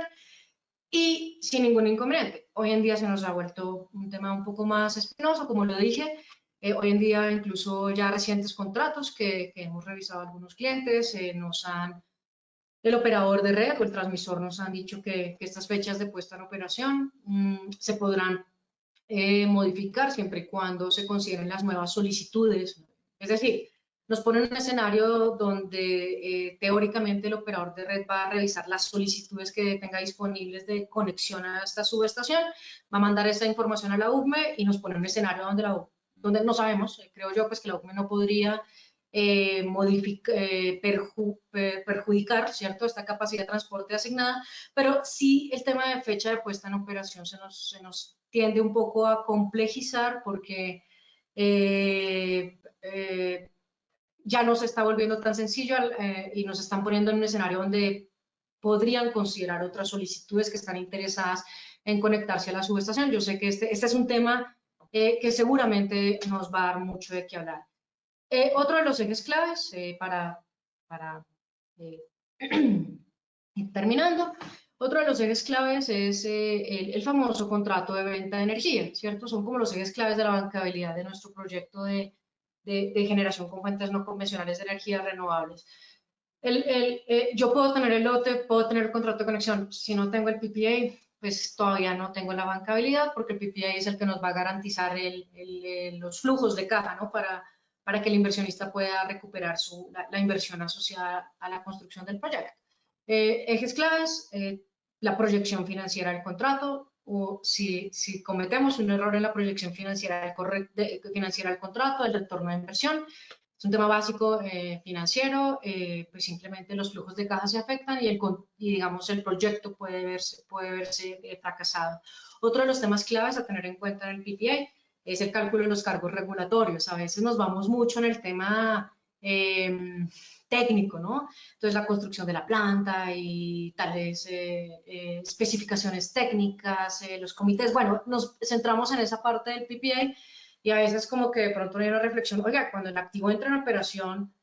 y sin ningún inconveniente. Hoy en día se nos ha vuelto un tema un poco más espinoso, como lo dije. Hoy en día incluso ya recientes contratos que hemos revisado algunos clientes el operador de red o el transmisor nos han dicho que estas fechas de puesta en operación se podrán modificar siempre y cuando se consideren las nuevas solicitudes. Es decir, nos pone un escenario donde teóricamente el operador de red va a revisar las solicitudes que tenga disponibles de conexión a esta subestación, va a mandar esa información a la UCME y nos pone un escenario donde no sabemos, creo yo, pues que la UCME no podría adjudicar, ¿cierto?, esta capacidad de transporte asignada, pero sí el tema de fecha de puesta en operación se nos tiende un poco a complejizar porque ya no se está volviendo tan sencillo y nos están poniendo en un escenario donde podrían considerar otras solicitudes que están interesadas en conectarse a la subestación. Yo sé que este es un tema que seguramente nos va a dar mucho de qué hablar. Otro de los ejes claves para ir terminando, otro de los ejes claves es el famoso contrato de venta de energía, ¿cierto? Son como los ejes claves de la bancabilidad de nuestro proyecto de generación con fuentes no convencionales de energías renovables. Yo puedo tener el lote, puedo tener el contrato de conexión. Si no tengo el PPA, pues todavía no tengo la bancabilidad, porque el PPA es el que nos va a garantizar los flujos de caja, ¿no? Para que el inversionista pueda recuperar la inversión asociada a la construcción del proyecto. Ejes claves, la proyección financiera del contrato, o si cometemos un error en la proyección financiera del contrato, el retorno de inversión. Es un tema básico financiero, pues simplemente los flujos de caja se afectan y digamos el proyecto puede verse fracasado. Otro de los temas claves a tener en cuenta en el PPA es el cálculo de los cargos regulatorios. A veces nos vamos mucho en el tema técnico, ¿no? Entonces la construcción de la planta y tales especificaciones técnicas, los comités, bueno, nos centramos en esa parte del PPA y a veces como que de pronto hay una reflexión, oiga, cuando el activo entra en operación,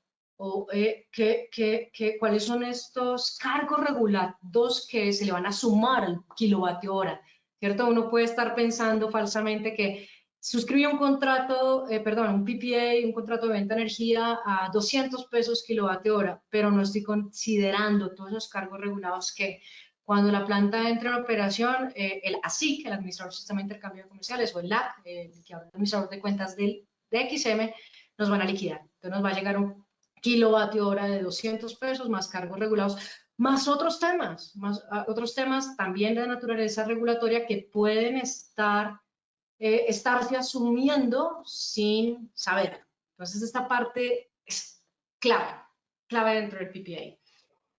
¿cuáles son estos cargos regulados que se le van a sumar al kilovatio hora? ¿Cierto? Uno puede estar pensando falsamente que suscribí un contrato, un PPA, un contrato de venta de energía a 200 pesos kilovatio hora, pero no estoy considerando todos esos cargos regulados que cuando la planta entra en operación, el ASIC, el Administrador del Sistema de Intercambio de Comerciales, o el LAC, el Administrador de Cuentas de XM, nos van a liquidar. Entonces nos va a llegar un kilovatio hora de 200 pesos, más cargos regulados, más otros temas también de naturaleza regulatoria que pueden estarse asumiendo sin saber. Entonces esta parte es clave dentro del PPA.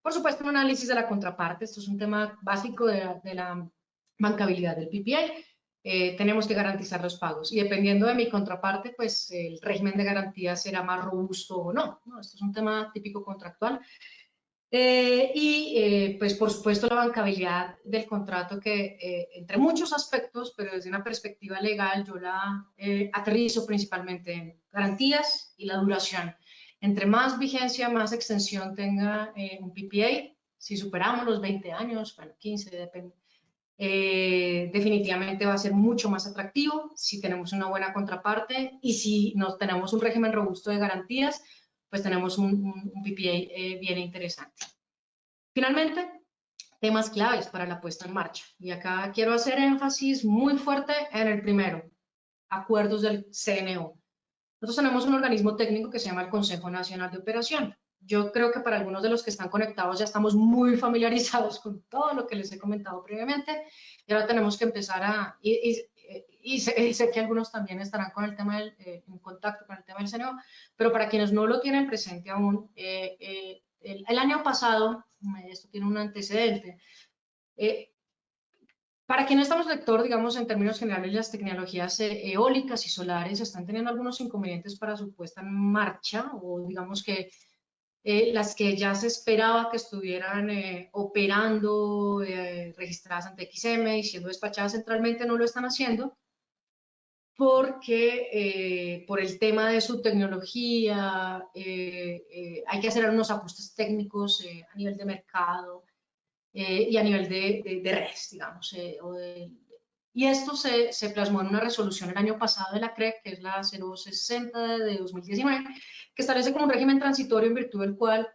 Por supuesto, un análisis de la contraparte. Esto es un tema básico de la bancabilidad del PPA. Tenemos que garantizar los pagos y dependiendo de mi contraparte, pues el régimen de garantía será más robusto o no. Esto es un tema típico contractual. Pues por supuesto la bancabilidad del contrato que entre muchos aspectos, pero desde una perspectiva legal yo la aterrizo principalmente en garantías y la duración. Entre más vigencia, más extensión tenga un PPA, si superamos los 20 años, bueno, 15, depende, definitivamente va a ser mucho más atractivo si tenemos una buena contraparte y si no tenemos un régimen robusto de garantías, pues tenemos un PPA bien interesante. Finalmente, temas claves para la puesta en marcha. Y acá quiero hacer énfasis muy fuerte en el primero, acuerdos del CNO. Nosotros tenemos un organismo técnico que se llama el Consejo Nacional de Operación. Yo creo que para algunos de los que están conectados ya estamos muy familiarizados con todo lo que les he comentado previamente y ahora tenemos que empezar y sé que algunos también estarán con el tema en contacto con el tema del CNO, pero para quienes no lo tienen presente aún, el año pasado, esto tiene un antecedente, para quien no estamos lector, digamos, en términos generales, las tecnologías eólicas y solares están teniendo algunos inconvenientes para su puesta en marcha, o digamos que las que ya se esperaba que estuvieran operando, registradas ante XM y siendo despachadas centralmente, no lo están haciendo, porque por el tema de su tecnología hay que hacer unos ajustes técnicos a nivel de mercado, y a nivel de redes, digamos. Y esto se plasmó en una resolución el año pasado de la CREC, que es la 060 de 2019, que establece como un régimen transitorio en virtud del cual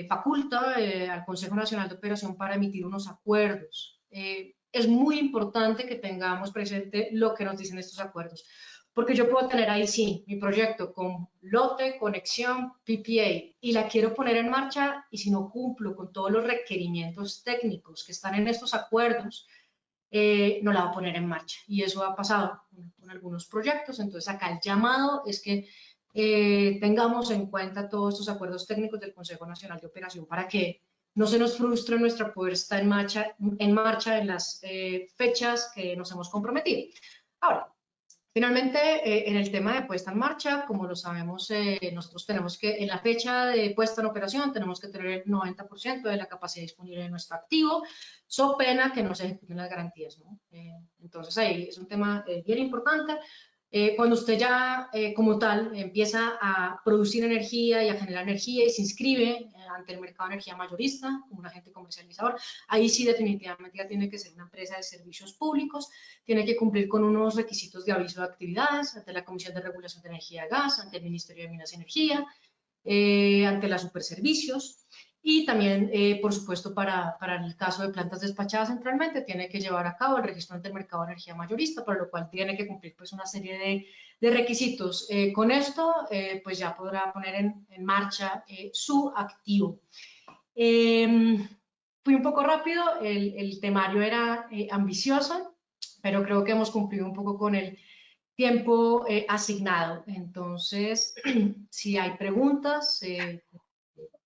faculta al Consejo Nacional de Operación para emitir unos acuerdos. Es muy importante que tengamos presente lo que nos dicen estos acuerdos, porque yo puedo tener ahí sí mi proyecto con lote, conexión, PPA y la quiero poner en marcha y si no cumplo con todos los requerimientos técnicos que están en estos acuerdos, no la va a poner en marcha y eso ha pasado con algunos proyectos. Entonces acá el llamado es que tengamos en cuenta todos estos acuerdos técnicos del Consejo Nacional de Operación para que no se nos frustre nuestra puesta en marcha en las fechas que nos hemos comprometido. Ahora, finalmente, en el tema de puesta en marcha, como lo sabemos, nosotros tenemos que, en la fecha de puesta en operación, tenemos que tener el 90% de la capacidad disponible de nuestro activo, so pena que no se ejecuten las garantías, ¿no? Entonces, ahí es un tema bien importante. Cuando usted ya, como tal, empieza a producir energía y a generar energía y se inscribe ante el mercado de energía mayorista como un agente comercializador, ahí sí definitivamente ya tiene que ser una empresa de servicios públicos, tiene que cumplir con unos requisitos de aviso de actividades ante la Comisión de Regulación de Energía y Gas, ante el Ministerio de Minas y Energía, ante la Superservicios. Y también, por supuesto, para el caso de plantas despachadas centralmente, tiene que llevar a cabo el registro ante el mercado de energía mayorista, para lo cual tiene que cumplir pues, una serie de requisitos. Con esto, pues ya podrá poner en marcha su activo. Fui un poco rápido, el temario era ambicioso, pero creo que hemos cumplido un poco con el tiempo asignado. Entonces, si hay preguntas...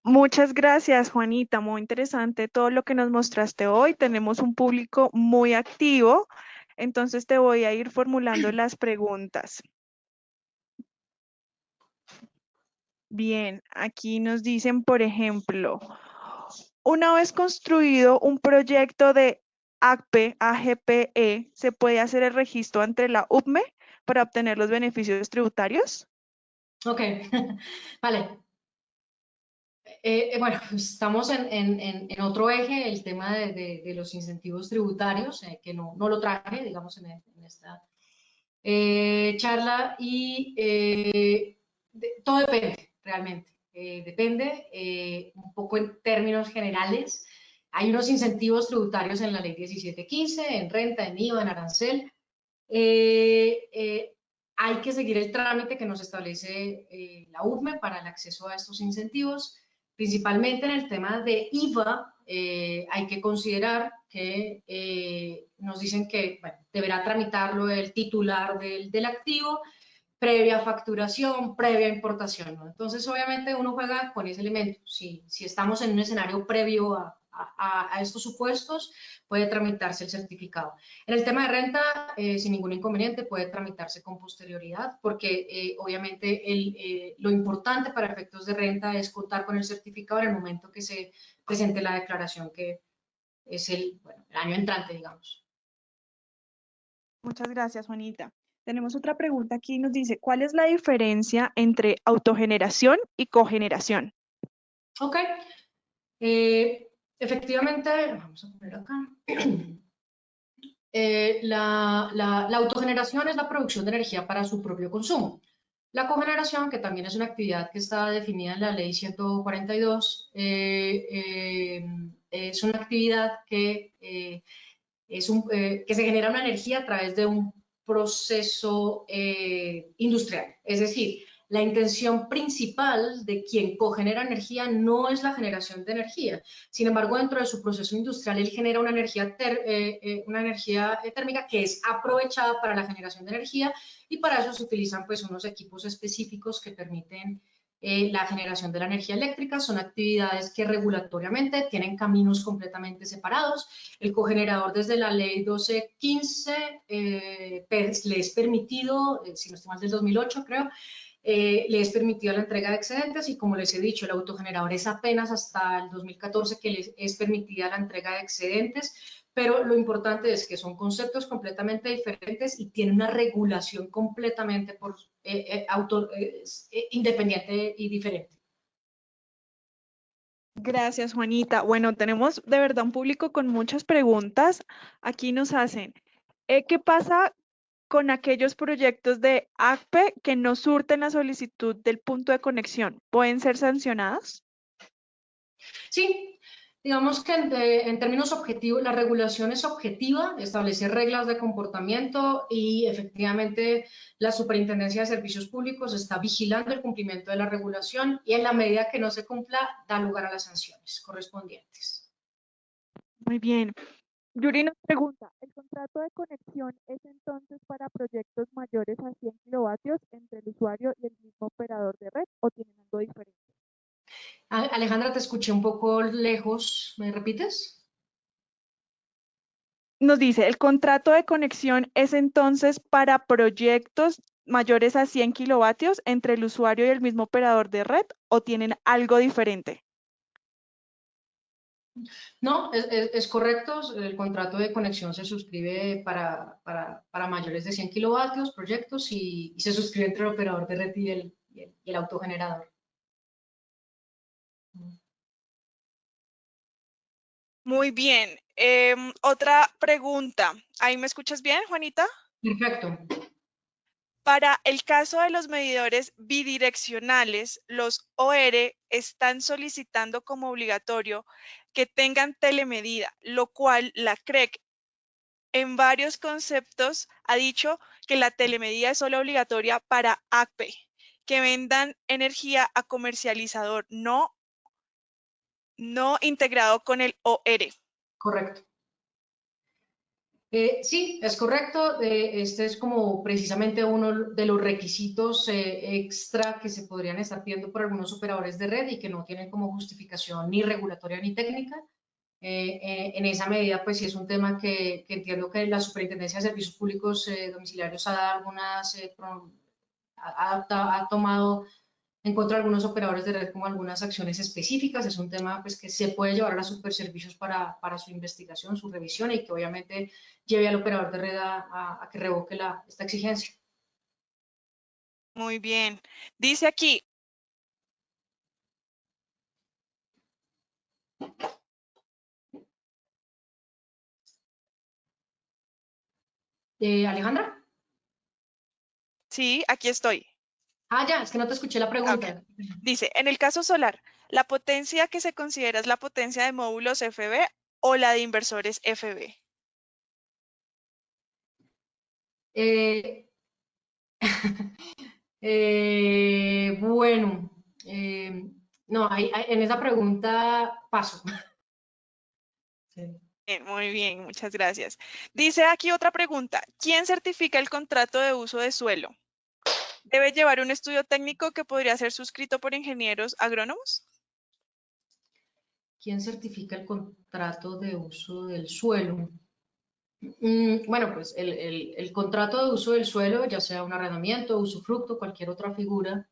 Muchas gracias, Juanita. Muy interesante todo lo que nos mostraste hoy. Tenemos un público muy activo, entonces te voy a ir formulando las preguntas. Bien, aquí nos dicen, por ejemplo, una vez construido un proyecto de AGPE, ¿se puede hacer el registro ante la UPME para obtener los beneficios tributarios? Ok, vale. Bueno, estamos en otro eje, el tema de los incentivos tributarios, que no lo traje, digamos, en esta charla, y todo depende, realmente. Depende, un poco en términos generales. Hay unos incentivos tributarios en la ley 1715, en renta, en IVA, en arancel. Hay que seguir el trámite que nos establece la URME para el acceso a estos incentivos. Principalmente en el tema de IVA, hay que considerar que nos dicen que bueno, deberá tramitarlo el titular del activo, previa facturación, previa importación, ¿no? Entonces, obviamente, uno juega con ese elemento. Si estamos en un escenario previo a estos supuestos, puede tramitarse el certificado. En el tema de renta, sin ningún inconveniente, puede tramitarse con posterioridad, porque obviamente lo importante para efectos de renta es contar con el certificado en el momento que se presente la declaración, que es el año entrante, digamos. Muchas gracias, Juanita. Tenemos otra pregunta aquí, nos dice, ¿cuál es la diferencia entre autogeneración y cogeneración? Ok. Efectivamente, vamos a poner acá. La autogeneración es la producción de energía para su propio consumo. La cogeneración, que también es una actividad que está definida en la ley 142, es una actividad que se genera una energía a través de un proceso industrial. Es decir, la intención principal de quien cogenera energía no es la generación de energía. Sin embargo, dentro de su proceso industrial, él genera una energía térmica que es aprovechada para la generación de energía, y para eso se utilizan pues unos equipos específicos que permiten la generación de la energía eléctrica. Son actividades que regulatoriamente tienen caminos completamente separados. El cogenerador, desde la ley 1215, le es permitido, si no estoy mal, del 2008 creo, le es permitida la entrega de excedentes, y como les he dicho, el autogenerador es apenas hasta el 2014 que les es permitida la entrega de excedentes, pero lo importante es que son conceptos completamente diferentes y tienen una regulación completamente independiente y diferente. Gracias, Juanita. Bueno, tenemos de verdad un público con muchas preguntas. Aquí nos hacen, ¿qué pasa con aquellos proyectos de ACPE que no surten la solicitud del punto de conexión? ¿Pueden ser sancionados? Sí, digamos que en términos objetivos, la regulación es objetiva, establece reglas de comportamiento, y efectivamente la Superintendencia de Servicios Públicos está vigilando el cumplimiento de la regulación, y en la medida que no se cumpla, da lugar a las sanciones correspondientes. Muy bien. Yuri nos pregunta, ¿el contrato de conexión es entonces para proyectos mayores a 100 kilovatios entre el usuario y el mismo operador de red o tienen algo diferente? Alejandra, te escuché un poco lejos, ¿me repites? Nos dice, ¿el contrato de conexión es entonces para proyectos mayores a 100 kilovatios entre el usuario y el mismo operador de red o tienen algo diferente? No, es correcto. El contrato de conexión se suscribe para mayores de 100 kilovatios, proyectos, y se suscribe entre el operador de red y el autogenerador. Muy bien. Otra pregunta. ¿Ahí me escuchas bien, Juanita? Perfecto. Para el caso de los medidores bidireccionales, los OR están solicitando como obligatorio que tengan telemedida, lo cual la CREC en varios conceptos ha dicho que la telemedida es solo obligatoria para ACPE, que vendan energía a comercializador, no integrado con el OR. Correcto. Sí, es correcto. Este es como precisamente uno de los requisitos extra que se podrían estar pidiendo por algunos operadores de red y que no tienen como justificación ni regulatoria ni técnica. En esa medida, pues sí es un tema que entiendo que la Superintendencia de Servicios Públicos Domiciliarios ha dado algunas, ha tomado en contra de algunos operadores de red como algunas acciones específicas. Es un tema pues, que se puede llevar a los superservicios para su investigación, su revisión y que obviamente lleve al operador de red a que revoque esta exigencia. Muy bien. Dice aquí, Alejandra. sí, aquí estoy. Ya, es que no te escuché la Okay. pregunta. Dice, en el caso solar, ¿la potencia que se considera es la potencia de módulos FB o la de inversores FB? Eh, bueno, no, en esa pregunta paso. Sí. Muy bien, muchas gracias. Dice aquí otra pregunta. ¿Quién certifica el contrato de uso de suelo? ¿Debe llevar un estudio técnico que podría ser suscrito por ingenieros agrónomos? ¿Quién certifica el contrato de uso del suelo? Bueno, pues el contrato de uso del suelo, ya sea un arrendamiento, usufructo, cualquier otra figura,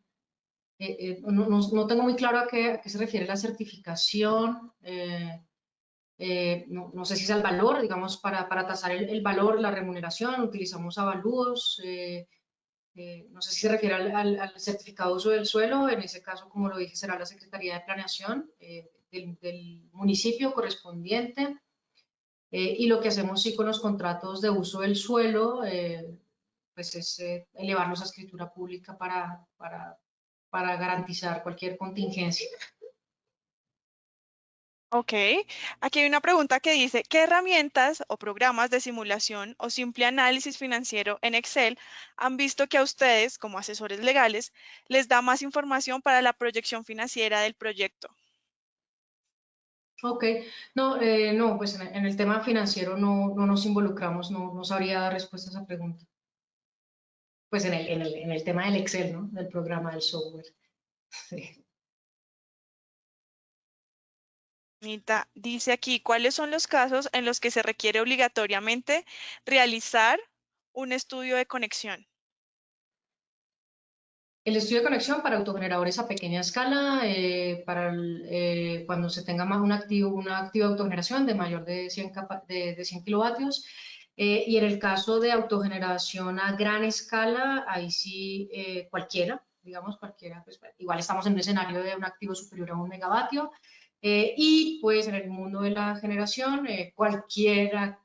no tengo muy claro a qué se refiere la certificación. No sé si es al valor, digamos, para tasar el valor, la remuneración, utilizamos avalúos. No sé si se refiere al certificado de uso del suelo. En ese caso, como lo dije, será la Secretaría de Planeación del municipio correspondiente. Y lo que hacemos sí con los contratos de uso del suelo, pues es elevarlos a escritura pública para garantizar cualquier contingencia. Ok, aquí hay una pregunta que dice, ¿qué herramientas o programas de simulación o simple análisis financiero en Excel han visto que a ustedes, como asesores legales, les da más información para la proyección financiera del proyecto? Ok, no, pues en el tema financiero no nos involucramos, no sabría dar respuesta a esa pregunta. Pues en el tema del Excel, ¿no? Del programa, del software. Sí. Anita dice aquí, ¿cuáles son los casos en los que se requiere obligatoriamente realizar un estudio de conexión? El estudio de conexión para autogeneradores a pequeña escala, cuando se tenga más una activa autogeneración de mayor de 100 kilovatios. Y en el caso de autogeneración a gran escala, ahí sí cualquiera, digamos cualquiera, pues, igual estamos en un escenario de un activo superior a 1 megavatio. Y pues en el mundo de la generación, cualquiera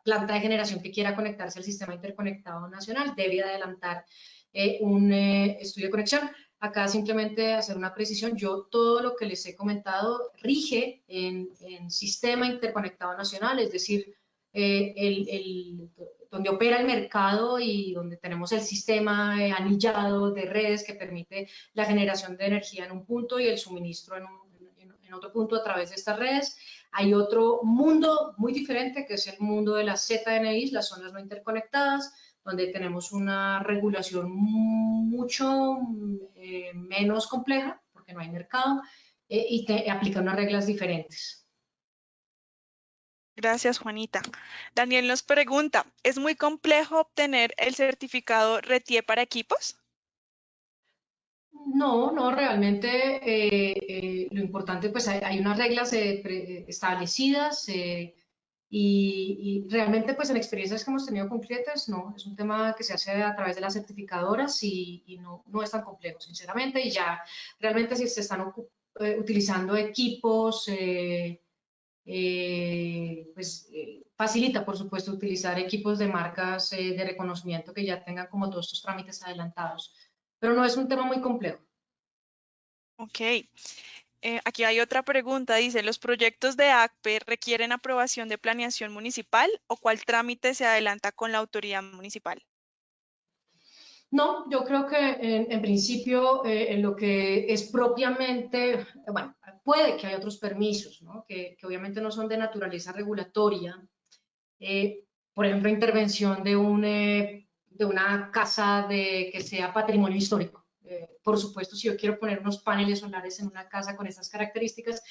planta de generación que quiera conectarse al sistema interconectado nacional debe adelantar un estudio de conexión. Acá simplemente hacer una precisión, yo todo lo que les he comentado rige en sistema interconectado nacional, es decir, donde opera el mercado y donde tenemos el sistema anillado de redes que permite la generación de energía en un punto y el suministro en otro punto a través de estas redes. Hay otro mundo muy diferente, que es el mundo de las ZNIs, las zonas no interconectadas, donde tenemos una regulación mucho menos compleja, porque no hay mercado, y te aplica unas reglas diferentes. Gracias, Juanita. Daniel nos pregunta, ¿es muy complejo obtener el certificado RETIE para equipos? No, no, realmente lo importante, pues hay unas reglas establecidas y realmente pues en experiencias que hemos tenido con clientes, no, es un tema que se hace a través de las certificadoras y no, no es tan complejo, sinceramente, y ya realmente si se están utilizando equipos, facilita, por supuesto, utilizar equipos de marcas de reconocimiento que ya tengan como todos estos trámites adelantados, pero no es un tema muy complejo. Ok. Aquí hay otra pregunta. Dice, ¿los proyectos de ACPE requieren aprobación de planeación municipal o cuál trámite se adelanta con la autoridad municipal? No, yo creo que en principio en lo que es propiamente, bueno, puede que haya otros permisos, ¿no? Que obviamente no son de naturaleza regulatoria. Por ejemplo, intervención de una casa que sea patrimonio histórico. Por supuesto, si yo quiero poner unos paneles solares en una casa con estas características,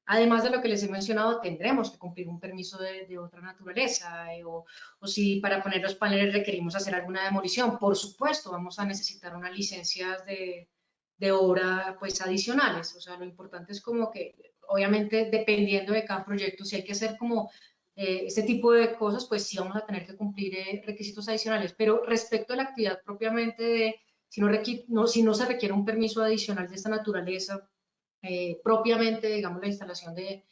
además de lo que les he mencionado, tendremos que cumplir un permiso de otra naturaleza, o si para poner los paneles requerimos hacer alguna demolición, por supuesto, vamos a necesitar unas licencias de obra pues adicionales. O sea, lo importante es como que, obviamente, dependiendo de cada proyecto, si hay que hacer como este tipo de cosas, pues sí vamos a tener que cumplir requisitos adicionales. Pero respecto a la actividad propiamente de, si no se requiere un permiso adicional de esta naturaleza, propiamente, digamos, la instalación de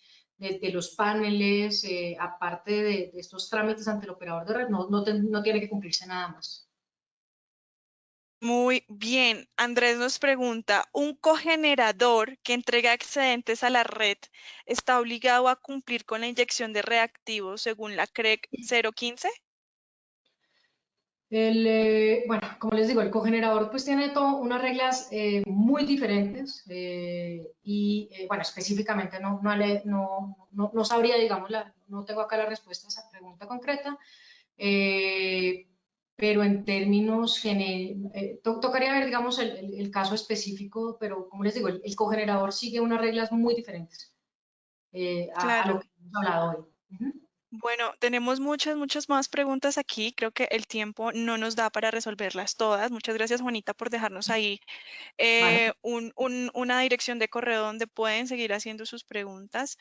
los paneles, aparte de estos trámites ante el operador de red, no tiene que cumplirse nada más. Muy bien. Andrés nos pregunta, ¿un cogenerador que entrega excedentes a la red está obligado a cumplir con la inyección de reactivos según la CREC 015? Bueno, como les digo, el cogenerador pues tiene unas reglas muy diferentes bueno, específicamente no sabría, digamos, no tengo acá la respuesta a esa pregunta concreta, pero en términos, tocaría ver, digamos, el caso específico, pero como les digo, el cogenerador sigue unas reglas muy diferentes a Claro. lo que hemos hablado hoy. Ujú. Bueno, tenemos muchas más preguntas aquí. Creo que el tiempo no nos da para resolverlas todas. Muchas gracias, Juanita, por dejarnos ahí Vale. una dirección de correo donde pueden seguir haciendo sus preguntas.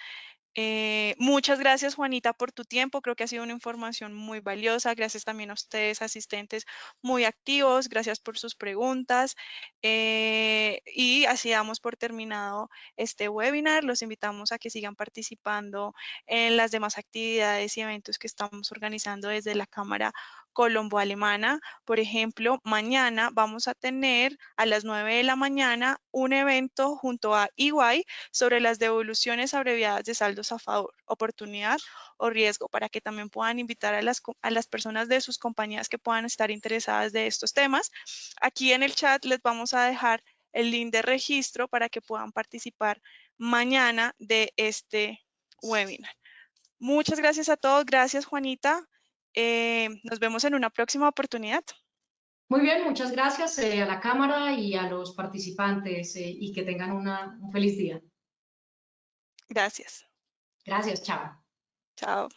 Muchas gracias, Juanita, por tu tiempo. Creo que ha sido una información muy valiosa. Gracias también a ustedes, asistentes muy activos. Gracias por sus preguntas. Y así damos por terminado este webinar. Los invitamos a que sigan participando en las demás actividades y eventos que estamos organizando desde la Cámara Colombo-Alemana. Por ejemplo, mañana vamos a tener a las 9 de la mañana un evento junto a EY sobre las devoluciones abreviadas de saldos a favor, oportunidad o riesgo, para que también puedan invitar a las personas de sus compañías que puedan estar interesadas de estos temas. Aquí en el chat les vamos a dejar el link de registro para que puedan participar mañana de este webinar. Muchas gracias a todos. Gracias, Juanita. Nos vemos en una próxima oportunidad. Muy bien, muchas gracias a la Cámara y a los participantes y que tengan un feliz día. Gracias. Gracias, chao. Chao.